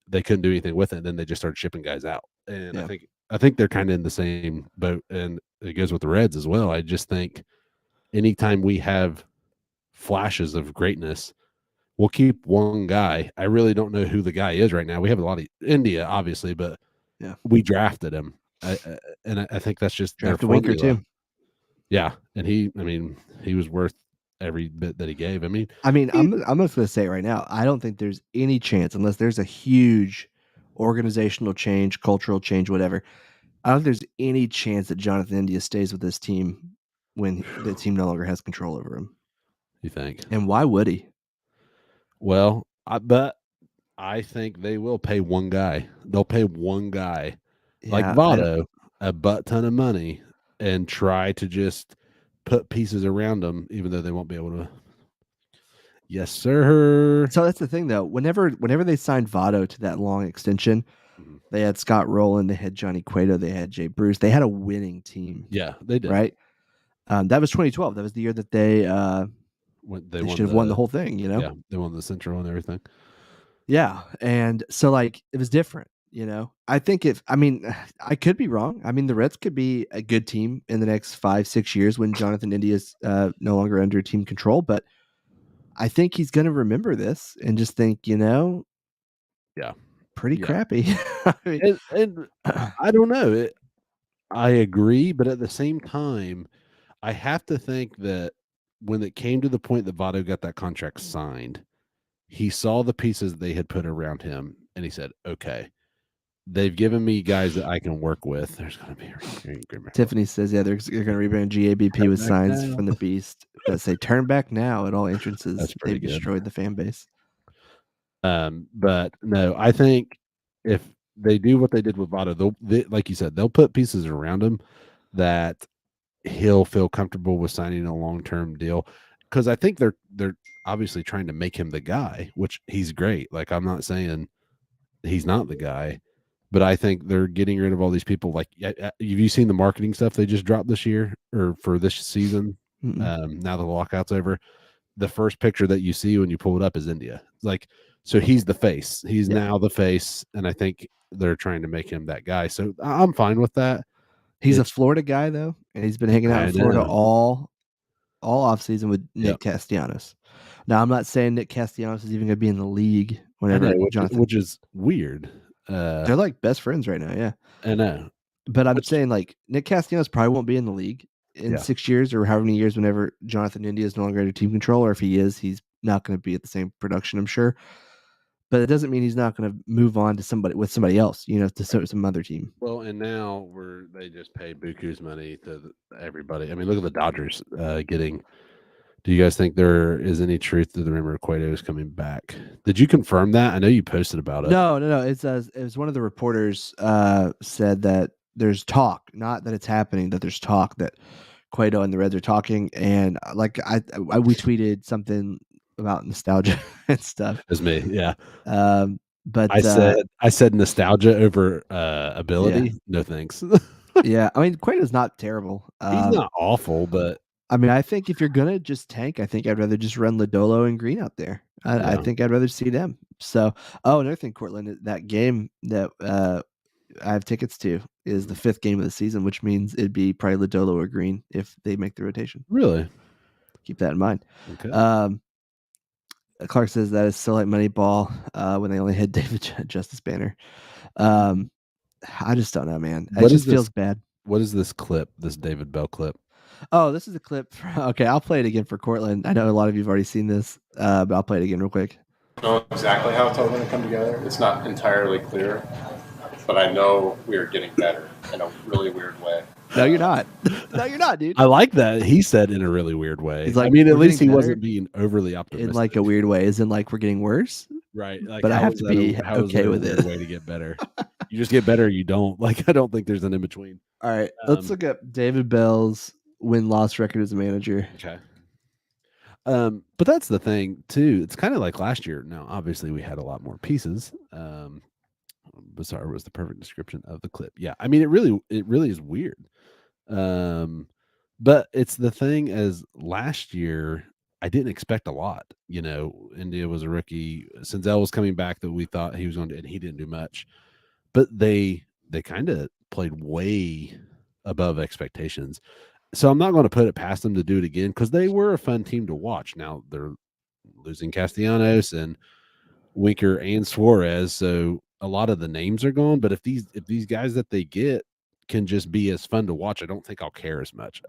they couldn't do anything with it. And then they just started shipping guys out. And Yeah. I think they're kind of in the same boat, and it goes with the Reds as well. I just think anytime we have flashes of greatness, we'll keep one guy. I really don't know who the guy is right now. We have a lot of India, obviously, but Yeah. we drafted him, and I think that's just their Drafted Winker formula. too. Yeah, and he was worth every bit that he gave. I mean, I'm just going to say it right now. I don't think there's any chance, unless there's a huge organizational change, cultural change, whatever. I don't think there's any chance that Jonathan India stays with this team when the team no longer has control over him. you think? And why would he? Well, but I think they will pay one guy. They'll pay one guy, like Yeah, Votto, a butt ton of money, and try to just put pieces around them, even though they won't be able to. Yes, sir. so that's the thing, though. Whenever they signed Votto to that long extension, Mhm. they had Scott Rowland, they had Johnny Cueto, they had Jay Bruce. They had a winning team, Yeah, they did. right? That was 2012. That was the year that they They should have won the whole thing, you know? Yeah, they won the Central and everything. Yeah, and so, like, it was different, you know? I think I could be wrong. I mean, the Reds could be a good team in the next 5, 6 years when Jonathan India is no longer under team control, but I think he's gonna remember this and just think, Yeah. pretty Yeah. crappy. I mean, And I don't know. I agree, but at the same time, I have to think that when it came to the point that Votto got that contract signed, he saw the pieces they had put around him, and he said, "Okay, they've given me guys that I can work with. There's going to be a Tiffany says, yeah, they're gonna rebrand GABP with back signs now. from the Beast that say "Turn back now" at all entrances. That's pretty They've good. destroyed the fan base. But no, I think if they do what they did with Votto, like you said, they'll put pieces around him that he'll feel comfortable with signing a long-term deal. Because I think they're obviously trying to make him the guy, which he's great. Like, I'm not saying he's not the guy, but I think they're getting rid of all these people. Like, have you seen the marketing stuff they just dropped this year or for this season? Now the lockout's over, the first picture that you see when you pull it up is India. Like, so he's the face. He's now the face, and I think they're trying to make him that guy. So I'm fine with that. He's a Florida guy though, and he's been hanging out in Florida all offseason with Nick Castellanos. Now, I'm not saying Nick Castellanos is even going to be in the league whenever Jonathan. Which is weird. They're like best friends right now, yeah. I know. But I'm saying, like, Nick Castellanos probably won't be in the league in 6 years or however many years whenever Jonathan India is no longer under team control, or if he is, he's not going to be at the same production, I'm sure. But it doesn't mean he's not going to move on to somebody else, to some other team. Well, and now they just pay buku's money to everybody. I mean, look at the Dodgers getting. Do you guys think there is any truth to the rumor Cueto is coming back? Did you confirm that? I know you posted about it. No. It was one of the reporters said that there's talk, not that it's happening, that there's talk that Cueto and the Reds are talking, and we tweeted something about nostalgia and stuff. It's me, yeah. But I said nostalgia over ability. Yeah. No thanks. Yeah, I mean, Cueto's not terrible. He's not awful, but I mean, I think if you're gonna just tank, I think I'd rather just run Lodolo and Green out there. I think I'd rather see them. So, another thing, Cortland, that game that I have tickets to is the 5th game of the season, which means it'd be probably Lodolo or Green if they make the rotation. Really? Keep that in mind. Okay. Clark says that is still like Moneyball when they only had David Justice Banner. I just don't know, man. It just feels bad. What is this clip? This David Bell clip? Oh, this is a clip. Okay, I'll play it again for Cortland. I know a lot of you have already seen this, but I'll play it again real quick. I don't know exactly how it's all going to come together. It's not entirely clear, but I know we are getting better in a really weird way. No, you're not. No, you're not, dude. I like that. He said in a really weird way. Like, I mean, at least he wasn't being overly optimistic. In like a weird way, isn't like we're getting worse. Right. Like, but I have to be okay with it. Way to get better. You just get better or you don't. Like, I don't think there's an in between. All right. Let's look up David Bell's win-loss record as a manager. Okay. But that's the thing too. It's kind of like last year. Now, obviously, we had a lot more pieces. Bizarre was the perfect description of the clip. Yeah, I mean, it really is weird. But it's the thing as last year. I didn't expect a lot. India was a rookie. Senzel was coming back that we thought he was going to, and he didn't do much. But they kind of played way above expectations. So I'm not going to put it past them to do it again because they were a fun team to watch. Now they're losing Castellanos and Winker and Suarez, so a lot of the names are gone. But if these guys that they get can just be as fun to watch, I don't think I'll care as much.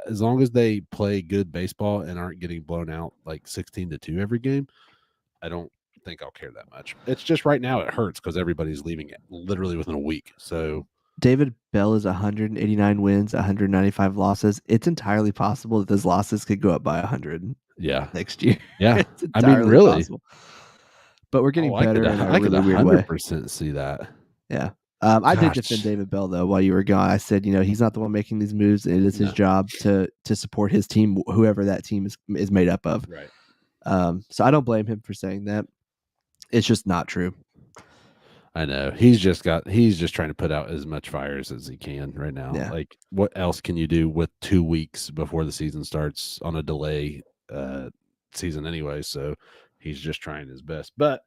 As long as they play good baseball and aren't getting blown out like 16-2 every game, I don't think I'll care that much. It's just right now it hurts because everybody's leaving it literally within a week. So David Bell is 189 wins, 195 losses. It's entirely possible that those losses could go up by 100 yeah, next year. yeah. It's entirely Really, possible. But we're getting I better could in a I could really weird way. 100% see that. Yeah. I did Gosh. defend David Bell though while you were gone. I said, he's not the one making these moves. It is his job to support his team, whoever that team is made up of. Right. So I don't blame him for saying that. It's just not true. I know. He's just trying to put out as much fires as he can right now. Yeah. Like, what else can you do with 2 weeks before the season starts on a delay season anyway? So he's just trying his best. But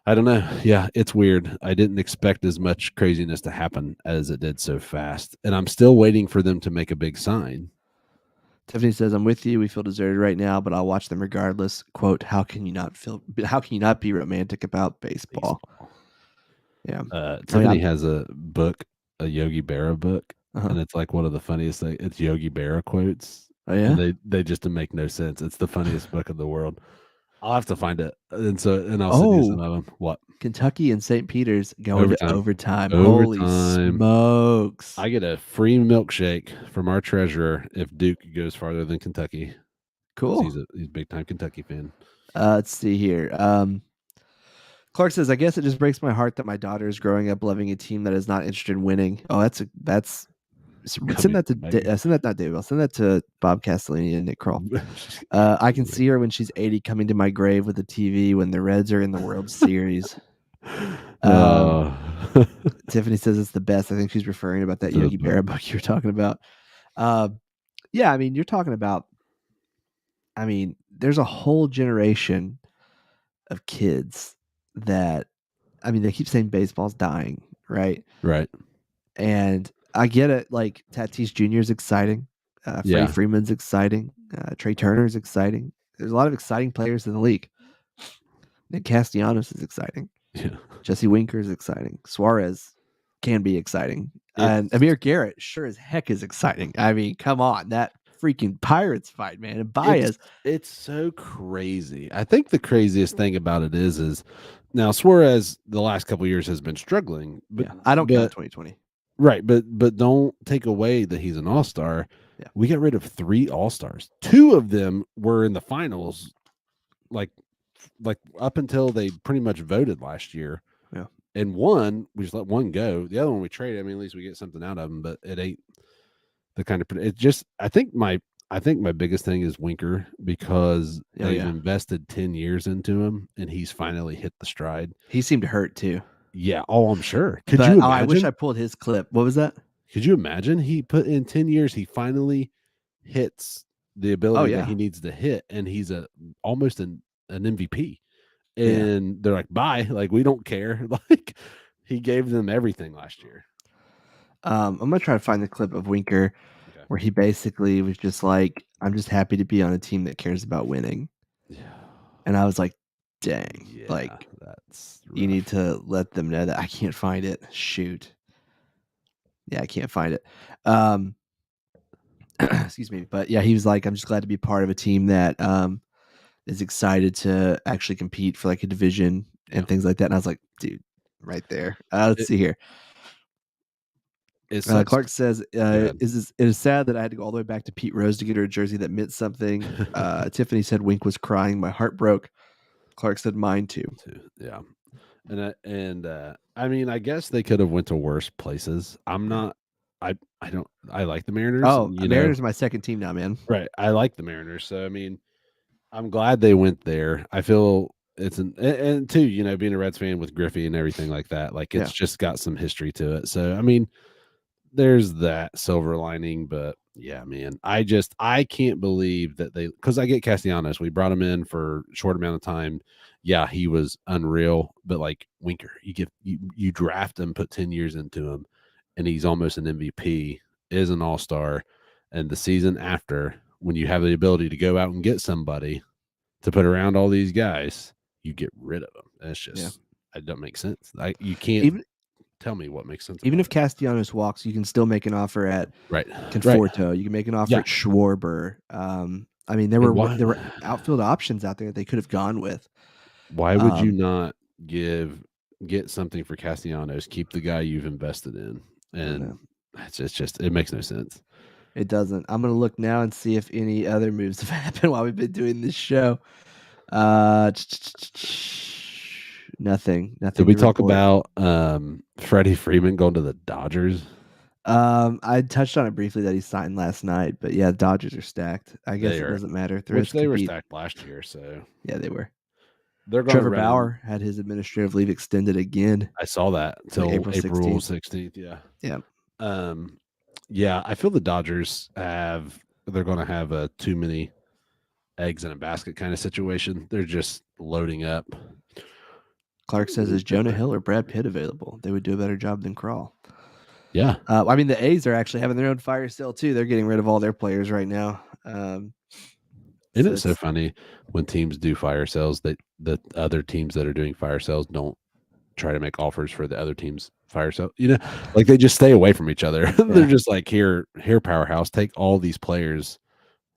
I don't know. Yeah, it's weird. I didn't expect as much craziness to happen as it did so fast. And I'm still waiting for them to make a big sign. Tiffany says, "I'm with you. We feel deserted right now, but I'll watch them regardless." Quote, how can you not be romantic about baseball? Yeah. Tiffany has a book, a Yogi Berra book, Uh-huh. and it's like one of the funniest things. It's Yogi Berra quotes. Oh yeah. And they just make no sense. It's the funniest book in the world. I'll have to find it, and I'll send you some of them. What? Kentucky and St. Peter's going to overtime. Overtime. Holy smokes! I get a free milkshake from our treasurer if Duke goes farther than Kentucky. Cool. He's a big time Kentucky fan. Let's see here. Clark says, "I guess it just breaks my heart that my daughter is growing up loving a team that is not interested in winning." Oh, send that not Dave. I'll send that to Bob Castellini and Nick Kroll. I can see her when she's 80 coming to my grave with a TV when the Reds are in the World Series. Tiffany says it's the best. I think she's referring about that Yogi Berra book you were talking about. Yeah, I mean, you're talking about. I mean, there's a whole generation of kids that, I mean, they keep saying baseball's dying, right? Right. And I get it. Like Tatis Jr. is exciting. Freddie Freeman's exciting. Trey Turner's exciting. There's a lot of exciting players in the league. Nick Castellanos is exciting. Yeah. Jesse Winker is exciting. Suarez can be exciting. And Amir Garrett sure as heck is exciting. I mean, come on. That freaking Pirates fight, man. And Baez. It's so crazy. I think the craziest thing about it is now Suarez the last couple of years has been struggling. But I don't count 2020. Right, but don't take away that he's an all-star. Yeah. We got rid of 3 all-stars. 2 of them were in the finals, like up until they pretty much voted last year. Yeah. And one, we just let one go. The other one we traded. I mean, at least we get something out of him, but it ain't the kind of it just I think my biggest thing is Winker because they've invested 10 years into him and he's finally hit the stride. He seemed to hurt too. Yeah. Oh, I'm sure. Could you imagine? I wish I pulled his clip. What was that? Could you imagine? He put in 10 years, he finally hits the ability that he needs to hit, and he's almost an MVP. And they're like, bye. Like, we don't care. Like, he gave them everything last year. I'm going to try to find the clip of Winker where he basically was just like, I'm just happy to be on a team that cares about winning. Yeah. And I was like, dang. Yeah, like, that's rough. You need to let them know that. I can't find it. Shoot. Yeah, I can't find it. Excuse me. But yeah, he was like, I'm just glad to be part of a team that is excited to actually compete for like a division and things like that. And I was like, dude, right there. Let's see here. Clark says, it is sad that I had to go all the way back to Pete Rose to get her a jersey that meant something. Tiffany said Wink was crying. My heart broke. Clark said mine too. Yeah. And I mean, I guess they could have went to worse places. I'm not, I like the Mariners. Oh, Mariners are my second team now, man. Right. I like the Mariners. So, I mean, I'm glad they went there. I feel it's and too, being a Reds fan with Griffey and everything like that, like it's just got some history to it. So, I mean, there's that silver lining, but Yeah, man. I can't believe that because I get Castellanos. We brought him in for a short amount of time. Yeah, he was unreal, but like Winker, you draft him, put 10 years into him, and he's almost an MVP, is an all-star. And the season after, when you have the ability to go out and get somebody to put around all these guys, you get rid of them. That's just it doesn't make sense. You can't Even tell me what makes sense. even about if Castellanos walks, you can still make an offer at right, Conforto. You can make an offer Yeah. at Schwarber. I mean, there were outfield options out there that they could have gone with. Why would you not get something for Castellanos, keep the guy you've invested in? And it's just it makes no sense. It doesn't. I'm gonna look now and see if any other moves have happened while we've been doing this show. Nothing. Did we talk about Freddie Freeman going to the Dodgers? I touched on it briefly that he signed last night, but yeah, Dodgers are stacked. I guess it doesn't matter. Which they were stacked last year, so yeah, they were. They're going Trevor Bauer had his administrative leave extended again. I saw that until like April 16th. Yeah. Yeah. Yeah, I feel the Dodgers they're going to have a too many eggs in a basket kind of situation. They're just loading up. Clark says, is Jonah Hill or Brad Pitt available? They would do a better job than Krall. Yeah. I mean, the A's are actually having their own fire sale too. They're getting rid of all their players right now. Isn't it so funny when teams do fire sales that the other teams that are doing fire sales don't try to make offers for the other team's fire sale? You know, like they just stay away from each other. They're just like, here, powerhouse, take all these players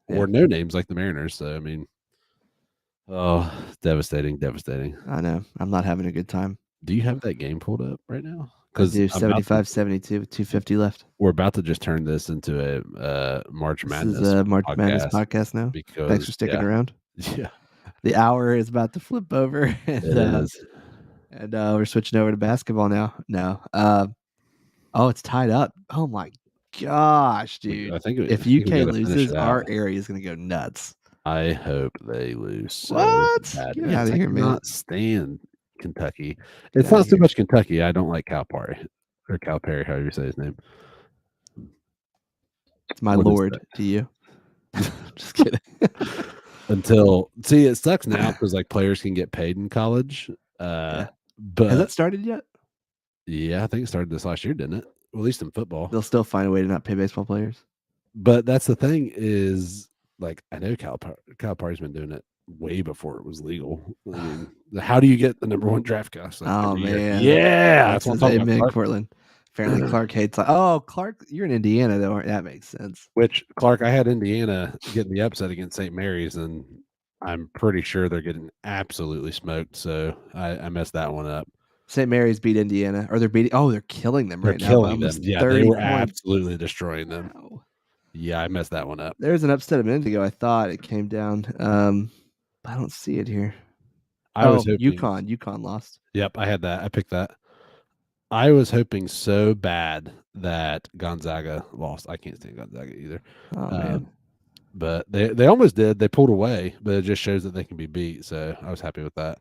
or no names like the Mariners. So, I mean, devastating. I know. I'm not having a good time. Do you have that game pulled up right now? Because 75-72 with 250 left. We're about to just turn this into a March Madness. This is a March Madness podcast now. Because, thanks for sticking around. Yeah. The hour is about to flip over. And, it is. And we're switching over to basketball now. No. It's tied up. Oh, my gosh, dude. I think if UK loses, our area is going to go nuts. I hope they lose. What? So bad. Get out of here, man. I cannot stand Kentucky. It's not so much Kentucky. I don't like Calipari or Calipari, however you say his name. It's my lord to you. Just kidding. It sucks now because like players can get paid in college. But has that started yet? Yeah, I think it started this last year, didn't it? Well, at least in football. They'll still find a way to not pay baseball players. But that's the thing is, like, I know Calipari's been doing it way before it was legal. I mean, how do you get the number one draft cost? Like, man. Yeah. That's what I'm talking about. Portland. Apparently Clark hates Clark, you're in Indiana, though. That makes sense. Which, Clark, I had Indiana getting the upset against St. Mary's, and I'm pretty sure they're getting absolutely smoked. So I messed that one up. St. Mary's beat Indiana, or they're killing them right now. They're killing them. Yeah, they were absolutely destroying them. Wow. Yeah, I messed that one up. There was an upset a minute ago. I thought it came down. I don't see it here. I was hoping UConn lost. Yep, I had that. I picked that. I was hoping so bad that Gonzaga lost. I can't stand Gonzaga either. Oh, man. But they almost did. They pulled away, but it just shows that they can be beat. So I was happy with that.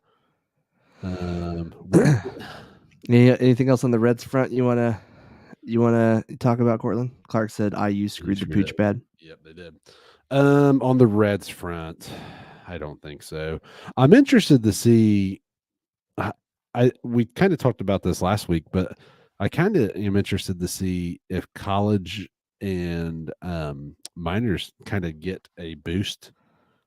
Anything else on the Reds front you wanna talk about, Cortland? Clark said IU screwed the pooch bad. Yep, they did. On the Reds front, I don't think so. I'm interested to see. We kind of talked about this last week, but I kind of am interested to see if college and minors kind of get a boost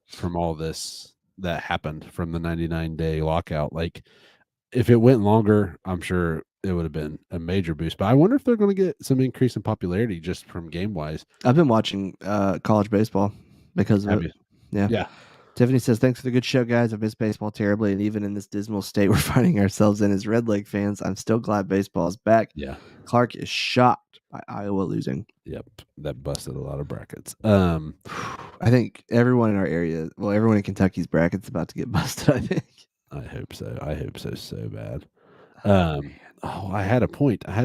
from all this that happened from the 99-day lockout. Like, if it went longer, I'm sure it would have been a major boost. But I wonder if they're going to get some increase in popularity just from game wise. I've been watching college baseball because of it. Yeah. Tiffany says, thanks for the good show, guys. I miss baseball terribly, and even in this dismal state we're finding ourselves in as Red Leg fans, I'm still glad baseball is back. Yeah. Clark is shocked by Iowa losing. Yep. That busted a lot of brackets. I think everyone in our area, everyone in Kentucky's bracket's about to get busted, I think. I hope so. So bad. I had a point. There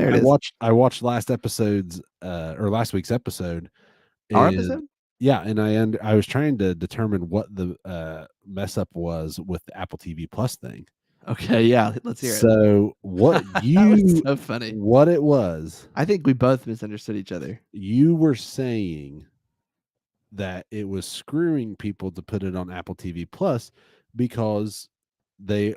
it is. I watched last week's episode. Our episode? Yeah, and I was trying to determine what the mess up was with the Apple TV Plus thing. Okay, yeah, let's hear it. So what That was so funny. what it was, I think we both misunderstood each other. you were saying that it was screwing people to put it on Apple TV Plus because they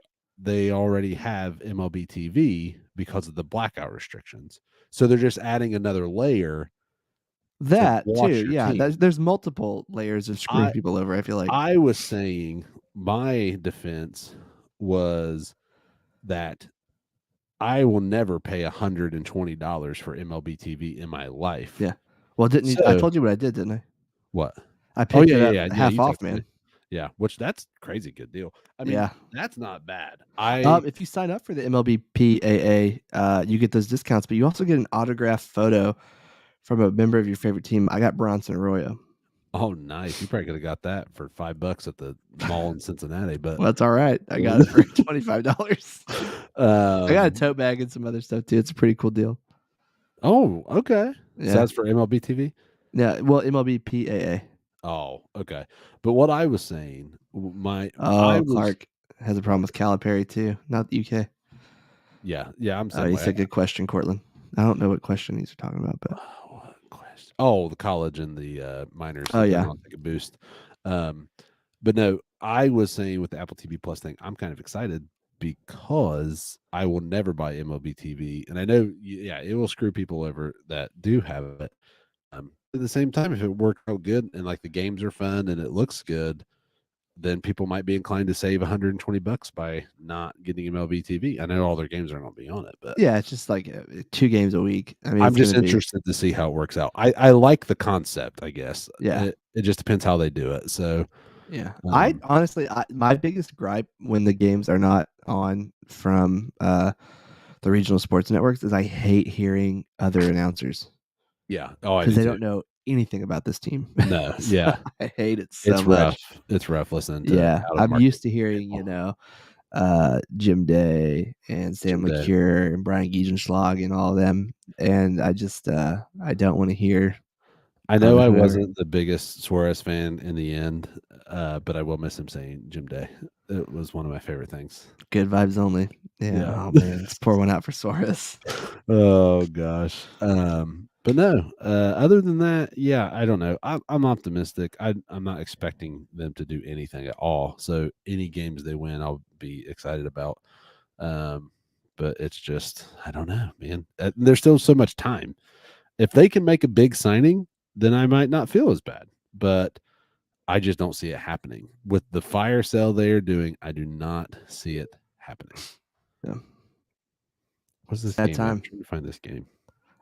already have MLB TV because of the blackout restrictions. So they're just adding another layer to That watch too, your yeah. team. There's multiple layers of screwing I people over. I feel like. I was saying my defense was that I will never pay $120 for MLB TV in my life. Yeah. Well, didn't you? I So told you what I did, didn't I? what? I Oh picked yeah, it yeah, up yeah, yeah. half You off, texted me. man. Yeah, which that's crazy good deal. I mean, Yeah. that's not bad. If you sign up for the MLB PAA, you get those discounts, but you also get an autographed photo from a member of your favorite team. I got Bronson Arroyo. Oh, nice. You probably could have got that for $5 at the mall in Cincinnati, but Well, that's all right. I got it for $25. I got a um, tote bag and some other stuff too. It's a pretty cool deal. oh, okay. So Yeah. that's for MLB TV. Yeah. Well, MLB PAA. Oh, okay. But what I was saying, I Oh, was Clark has a problem with Calipari too, not the UK. yeah. I'm Oh, saying he said good question, Cortland. I don't know what question he's talking about, but what question? Oh, the college and the minors. Oh, yeah. I'll take a boost. But no, I was saying with the Apple TV Plus thing, I'm kind of excited because I will never buy MLB TV, and I know, yeah, it will screw people over that do have it. At the same time, if it works out good and like the games are fun and it looks good, then people might be inclined to save $120 by not getting MLB TV. I know all their games aren't going to be on it, but yeah, it's just like 2 games a week. I mean, I'm it's just gonna be interested to see how it works out. I like the concept, I guess. Yeah. It just depends how they do it. So Yeah. I honestly, my biggest gripe when the games are not on from the regional sports networks is I hate hearing other announcers yeah. Oh, I because do they too. don't know anything about this team. No, So yeah. I hate it so It's much. rough. It's rough listening to Yeah, how to I'm market used to hearing, baseball. Jim Day and Sam Jim Day. LeCure and Brian Giesenschlag and all of them, and I just I don't want to hear. I know I whoever. wasn't the biggest Suarez fan in the end, but I will miss him saying Jim Day. It was one of my favorite things. Good vibes only. Yeah. Yeah. Oh man, let's pour one out for Suarez. Oh gosh. But no, other than that, yeah, I don't know. I'm optimistic. I'm not expecting them to do anything at all. So any games they win, I'll be excited about. But it's just, I don't know, man. There's still so much time. If they can make a big signing, then I might not feel as bad. But I just don't see it happening. With the fire sale they are doing, I do not see it happening. Yeah. What's this That game? time. I'm trying to find this game.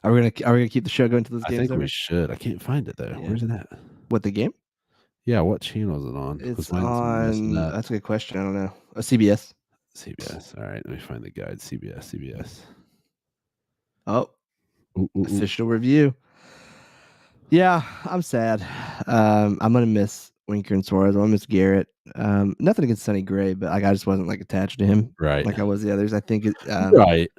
Are we gonna keep the show going until this I game's think over? we should. I can't find it though. Yeah. Where's it at? What, the game? Yeah, what channel is it on? It's 'Cause mine's messing on. up. That's a good question. I don't know. CBS. CBS. All right, let me find the guide. CBS. Oh, Ooh. official review. Yeah, I'm sad. I'm gonna miss Winker and Suarez. I'm gonna miss Garrett. Nothing against Sonny Gray, but I just wasn't like attached to him Right. like I was the others. I think it. Right.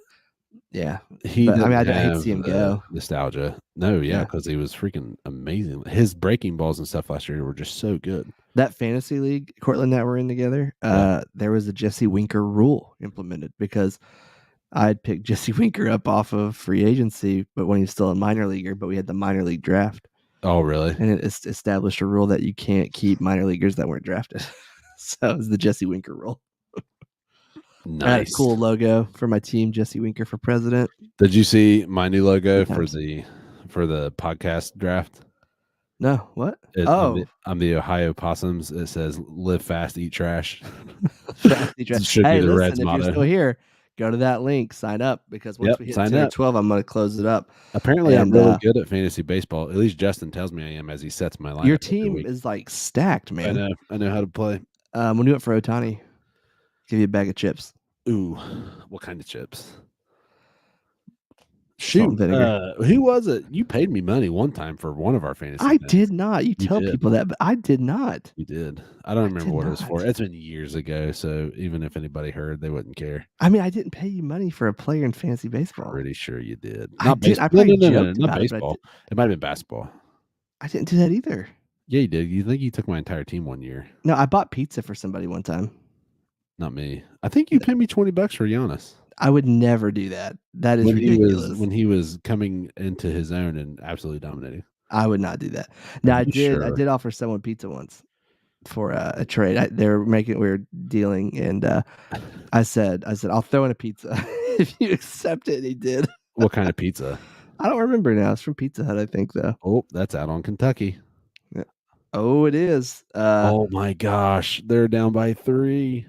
Yeah, He but I mean, doesn't I hate to have see him the go. nostalgia. No, yeah, Yeah. because he was freaking amazing. His breaking balls and stuff last year were just so good. That fantasy league, Cortland, that we're in together, Yeah. there was a Jesse Winker rule implemented because I'd picked Jesse Winker up off of free agency, but when he was still a minor leaguer, but we had the minor league draft. Oh, really? And it established a rule that you can't keep minor leaguers that weren't drafted. So it was the Jesse Winker rule. Nice. I had a cool logo for my team, Jesse Winker for president. Did you see my new logo Good times. for the podcast draft? No, what? I'm the Ohio Possums. It says "Live fast, eat trash." Fantasy draft. Should be Hey, the listen, Reds if motto. you're still here, go to that link, sign up, because once Yep, we hit sign 10 or up. 12, I'm going to close it up. Apparently, I'm And, really good at fantasy baseball. At least Justin tells me I am as he sets my lineup. Your every team week. is like stacked, man. I know how to play. When you went for Otani, give you a bag of chips. Ooh, what kind of chips? Salt and Shoot, vinegar. who was it? You paid me money one time for one of our fantasy. I bets. did not. You tell did. people that, but I did not. You did. I don't remember did what it was for. not. It's been years ago, so even if anybody heard, they wouldn't care. I mean, I didn't pay you money for a player in fantasy baseball. Pretty sure you did. I Not did. baseball. I probably No, joked not about it, but baseball. It might have been basketball. I didn't do that either. Yeah, you did. You think you took my entire team one year? No, I bought pizza for somebody one time. Not me. I think you paid me $20 for Giannis I would never do that. That is ridiculous. when he was coming into his own and absolutely dominating. I would not do that. Now Are I you did. I sure? did offer someone pizza once for a trade. We were dealing, and I said, I'll throw in a pizza if you accept it. And he did. What kind of pizza? I don't remember now. It's from Pizza Hut, I think, though. Oh, that's out on Kentucky. Yeah. Oh, it is. Oh my gosh, they're down by 3.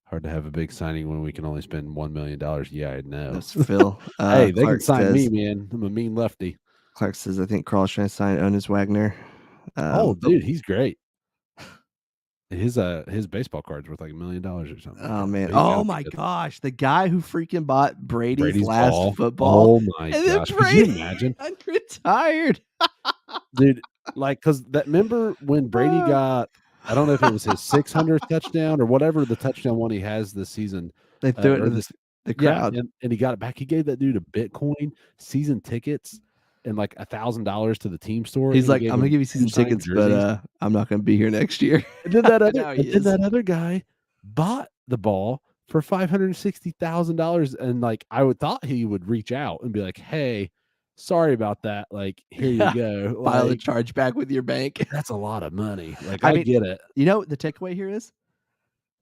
Hard to have a big signing when we can only spend $1 million. Yeah, I know. That's Phil. Hey, they can Clark sign says, me, man. I'm a mean lefty. Clark says, I think Carl's trying to sign Onus Wagner. Oh, dude, he's great. His baseball card's worth like $1 million or something. Oh man! He Oh gotta my be good. gosh! The guy who freaking bought Brady's last ball. football. Oh my and then gosh! Could Brady you imagine, retired? dude? Like, because that remember when Brady got, I don't know if it was his 600th touchdown or whatever the touchdown one he has this season. They threw it or into this, the yeah, crowd. and he got it back. He gave that dude a Bitcoin, season tickets, and like $1,000 to the team store. He's and he like, gave I'm gonna him give you 2 season signed tickets, jerseys. but I'm not gonna be here next year. And then that Now he then is. that other guy bought the ball for $560,000, and like I would thought he would reach out and be like, "Hey, sorry about that. Like, here Yeah. you go. File the Like, charge back with your bank. that's a lot of money. Like, I I mean, get it. You know what the takeaway here is?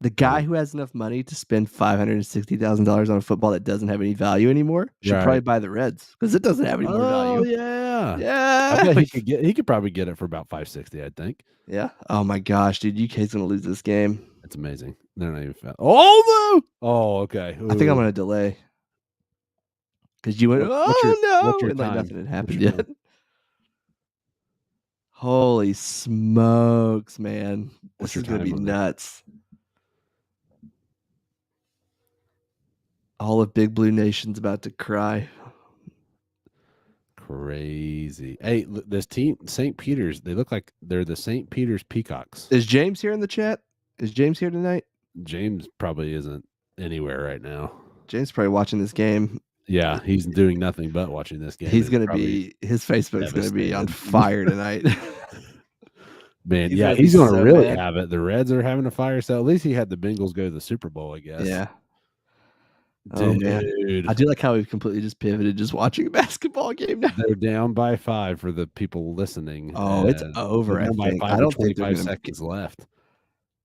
The guy who has enough money to spend $560,000 on a football that doesn't have any value anymore should probably Right. buy the Reds because it doesn't have any more Oh value. yeah, I Yeah. bet he could probably get it for about $560. I think Yeah. Oh my gosh, dude, UK's gonna lose this game. it's amazing. They're not even fast. Oh no! Oh okay. I think I'm gonna delay because you went, What's your no, time? and like nothing had What's happened your yet. time? Holy smokes, man! What's This your is gonna be time on that? nuts. All of Big Blue Nation's about to cry. Crazy. Hey, this team, St. Peter's, they look like they're the St. Peter's Peacocks. Is James here in the chat? Is James here tonight? James probably isn't anywhere right now. James probably watching this game. Yeah, he's doing nothing but watching this game. He's gonna be his Facebook's gonna be on fire tonight. Man, He's yeah, gonna be he's gonna so really mad. have it. The Reds are having a fire sale. At least he had the Bengals go to the Super Bowl, I guess. Yeah. Dude, Oh man, I do like how we've completely just pivoted, just watching a basketball game now. they're down by 5 for the people listening. Oh, it's over. They're I down by think. 5 I with don't think they're 25 gonna seconds left,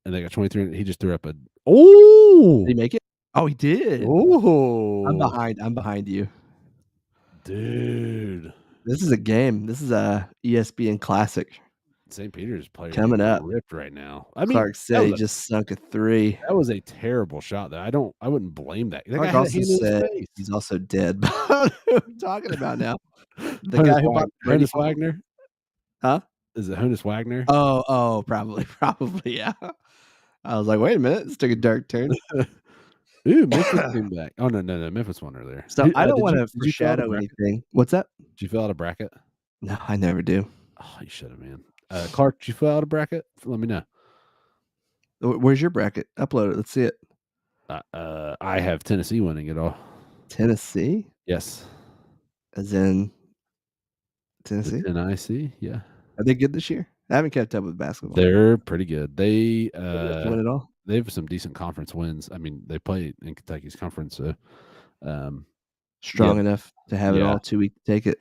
and they got 23. He just threw up a. Oh, Did he make it? Oh, he did. oh, I'm behind you. dude. This is a game. This is a ESPN classic. St. Peter's player Coming up. ripped right now. I mean, Clark said he just sunk a 3. that was a terrible shot. That I wouldn't blame that. That guy Clark had a also hand in his said face. he's also dead. But I don't know who I'm talking about now. The guy who bought Brady Honus Wagner? Huh? Is it Honus Wagner? Oh, probably, yeah. I was like, wait a minute, this took a dark turn. Ooh, Memphis came back. Oh no, Memphis won earlier. So I don't want to did you fill out a foreshadow bracket? anything. What's that? Did you fill out a bracket? No, I never do. Oh, you should have, man. Clark, did you fill out a bracket? Let me know. Where's your bracket? Upload it. Let's see it. I have Tennessee winning it all. Tennessee? Yes. As in Tennessee? Tennessee, yeah. Are they good this year? I haven't kept up with basketball. They're pretty good. They win it all? they have some decent conference wins. I mean, they play in Kentucky's conference, so Strong enough to have it all 2 weeks to take it.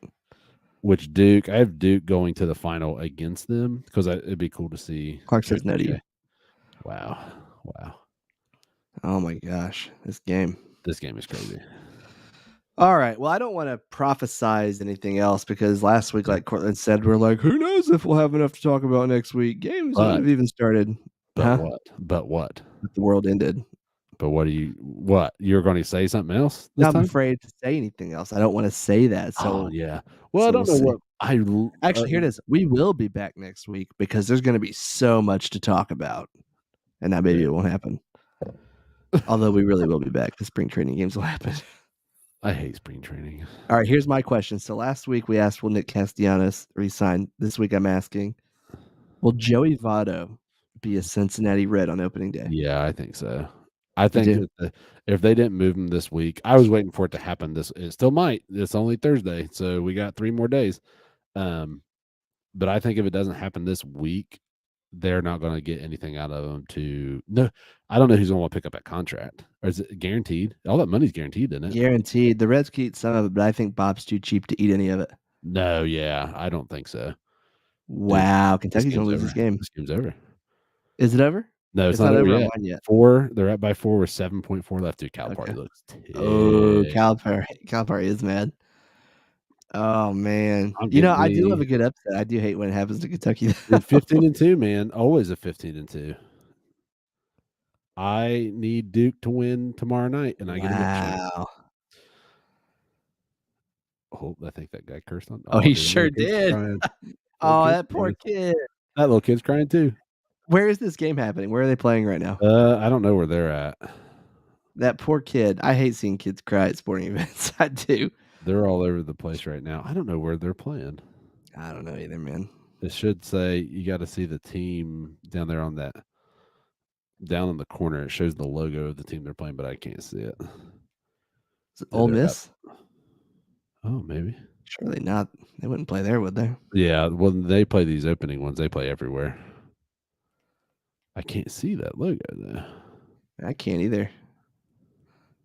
Which I have Duke going to the final against them because it'd be cool to see. Clark says no to you. Wow. Oh my gosh, this game. This game is crazy. All right. Well, I don't want to prophesize anything else because last week, like Cortland said, we're like, who knows if we'll have enough to talk about next week. Games have even started. But what? The world ended. But what? You're going to say something else? I'm afraid to say anything else. I don't want to say that. So yeah. Well, I don't know what Actually, here it is. We will be back next week because there's going to be so much to talk about, and now maybe it won't happen. Although we really will be back. The spring training games will happen. I hate spring training. All right, here's my question. So last week we asked, will Nick Castellanos resign? This week I'm asking, will Joey Votto be a Cincinnati Red on opening day? Yeah, I think so. I think that if they didn't move him this week, I was waiting for it to happen. It still might. It's only Thursday, so we got 3 more days. But I think if it doesn't happen this week, they're not going to get anything out of him to no. I don't know who's going to want to pick up that contract. Or is it guaranteed? All that money's guaranteed, isn't it? Guaranteed. The Reds can eat some of it, but I think Bob's too cheap to eat any of it. No, yeah, I don't think so. Wow, Dude, Kentucky's gonna lose this game. This game's over. Is it over? No, it's It's not not over over on yet. mine yet. 4. They're up by 4 with 7.4 left. Dude, Calipari Okay. looks Oh, ticked. Calipari is mad. Oh man, I'm you know getting I do love me a good upset. I do hate when it happens to Kentucky. dude, 15-2, man. Always a 15-2. I need Duke to win tomorrow night, and I get a milkshake. Wow. Oh, I think that guy cursed on. Oh, he dude, sure little kid's did. crying. Oh, Little kid's that poor crying. kid. That little kid's crying too. Where is this game happening? Where are they playing right now? I don't know where they're at. That poor kid. I hate seeing kids cry at sporting events. I do. They're all over the place right now. I don't know where they're playing. I don't know either, man. It should say you got to see the team down there on that down in the corner. It shows the logo of the team they're playing, but I can't see it. Is it Ole they're Miss? Oh, maybe. Surely not. They wouldn't play there, would they? Yeah, when they play these opening ones, they play everywhere. I can't see that logo though. I can't either.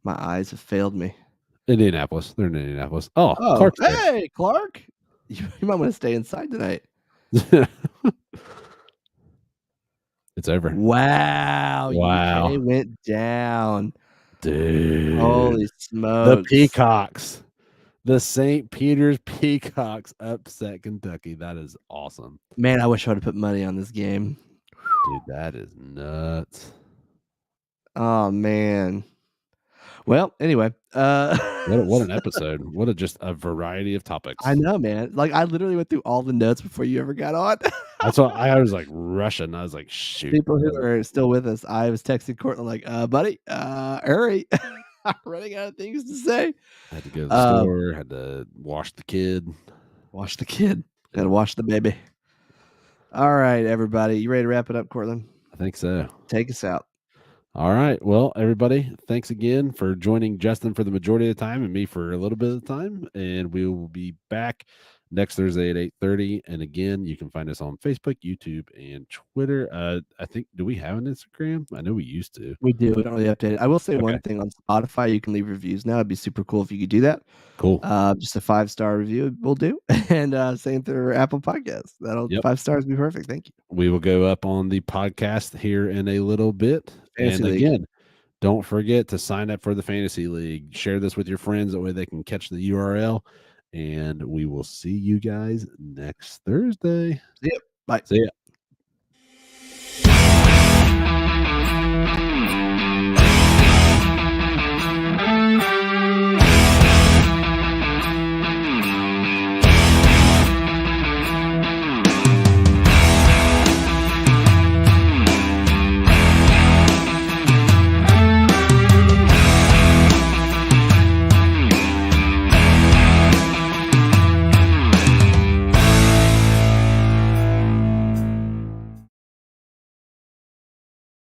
My eyes have failed me. Indianapolis. They're in Indianapolis. Oh, Oh, Clark's there. hey, Clark. You might want to stay inside tonight. It's over. Wow. Wow. UK went down. Dude. Holy smokes. The Peacocks. The St. Peter's Peacocks upset Kentucky. That is awesome. Man, I wish I would have put money on this game. Dude, that is nuts. Oh, man. Well, anyway. What an episode. What just a variety of topics. I know, man. Like, I literally went through all the notes before you ever got on. That's why I was like rushing. I was like, shoot. People who are still with us, I was texting Courtland like, buddy, hurry. I'm running out of things to say. I had to go to the store, had to wash the kid. Wash the kid. Gotta wash the baby. All right, everybody. You ready to wrap it up, Courtland? I think so. Take us out. All right. Well, everybody, thanks again for joining Justin for the majority of the time and me for a little bit of the time. And we will be back next Thursday at 8:30. And again, you can find us on Facebook, YouTube, and Twitter. I think, do we have an Instagram? I know we used to. We do. We don't really update it. I will say one thing on Spotify. You can leave reviews now. It'd be super cool if you could do that. Cool. Just a 5-star review will do. And same through Apple Podcasts. That'll 5 stars be perfect. Thank you. We will go up on the podcast here in a little bit. Fantasy and League. Again, don't forget to sign up for the Fantasy League. Share this with your friends. That way they can catch the URL. And we will see you guys next Thursday. See ya. Bye. See ya.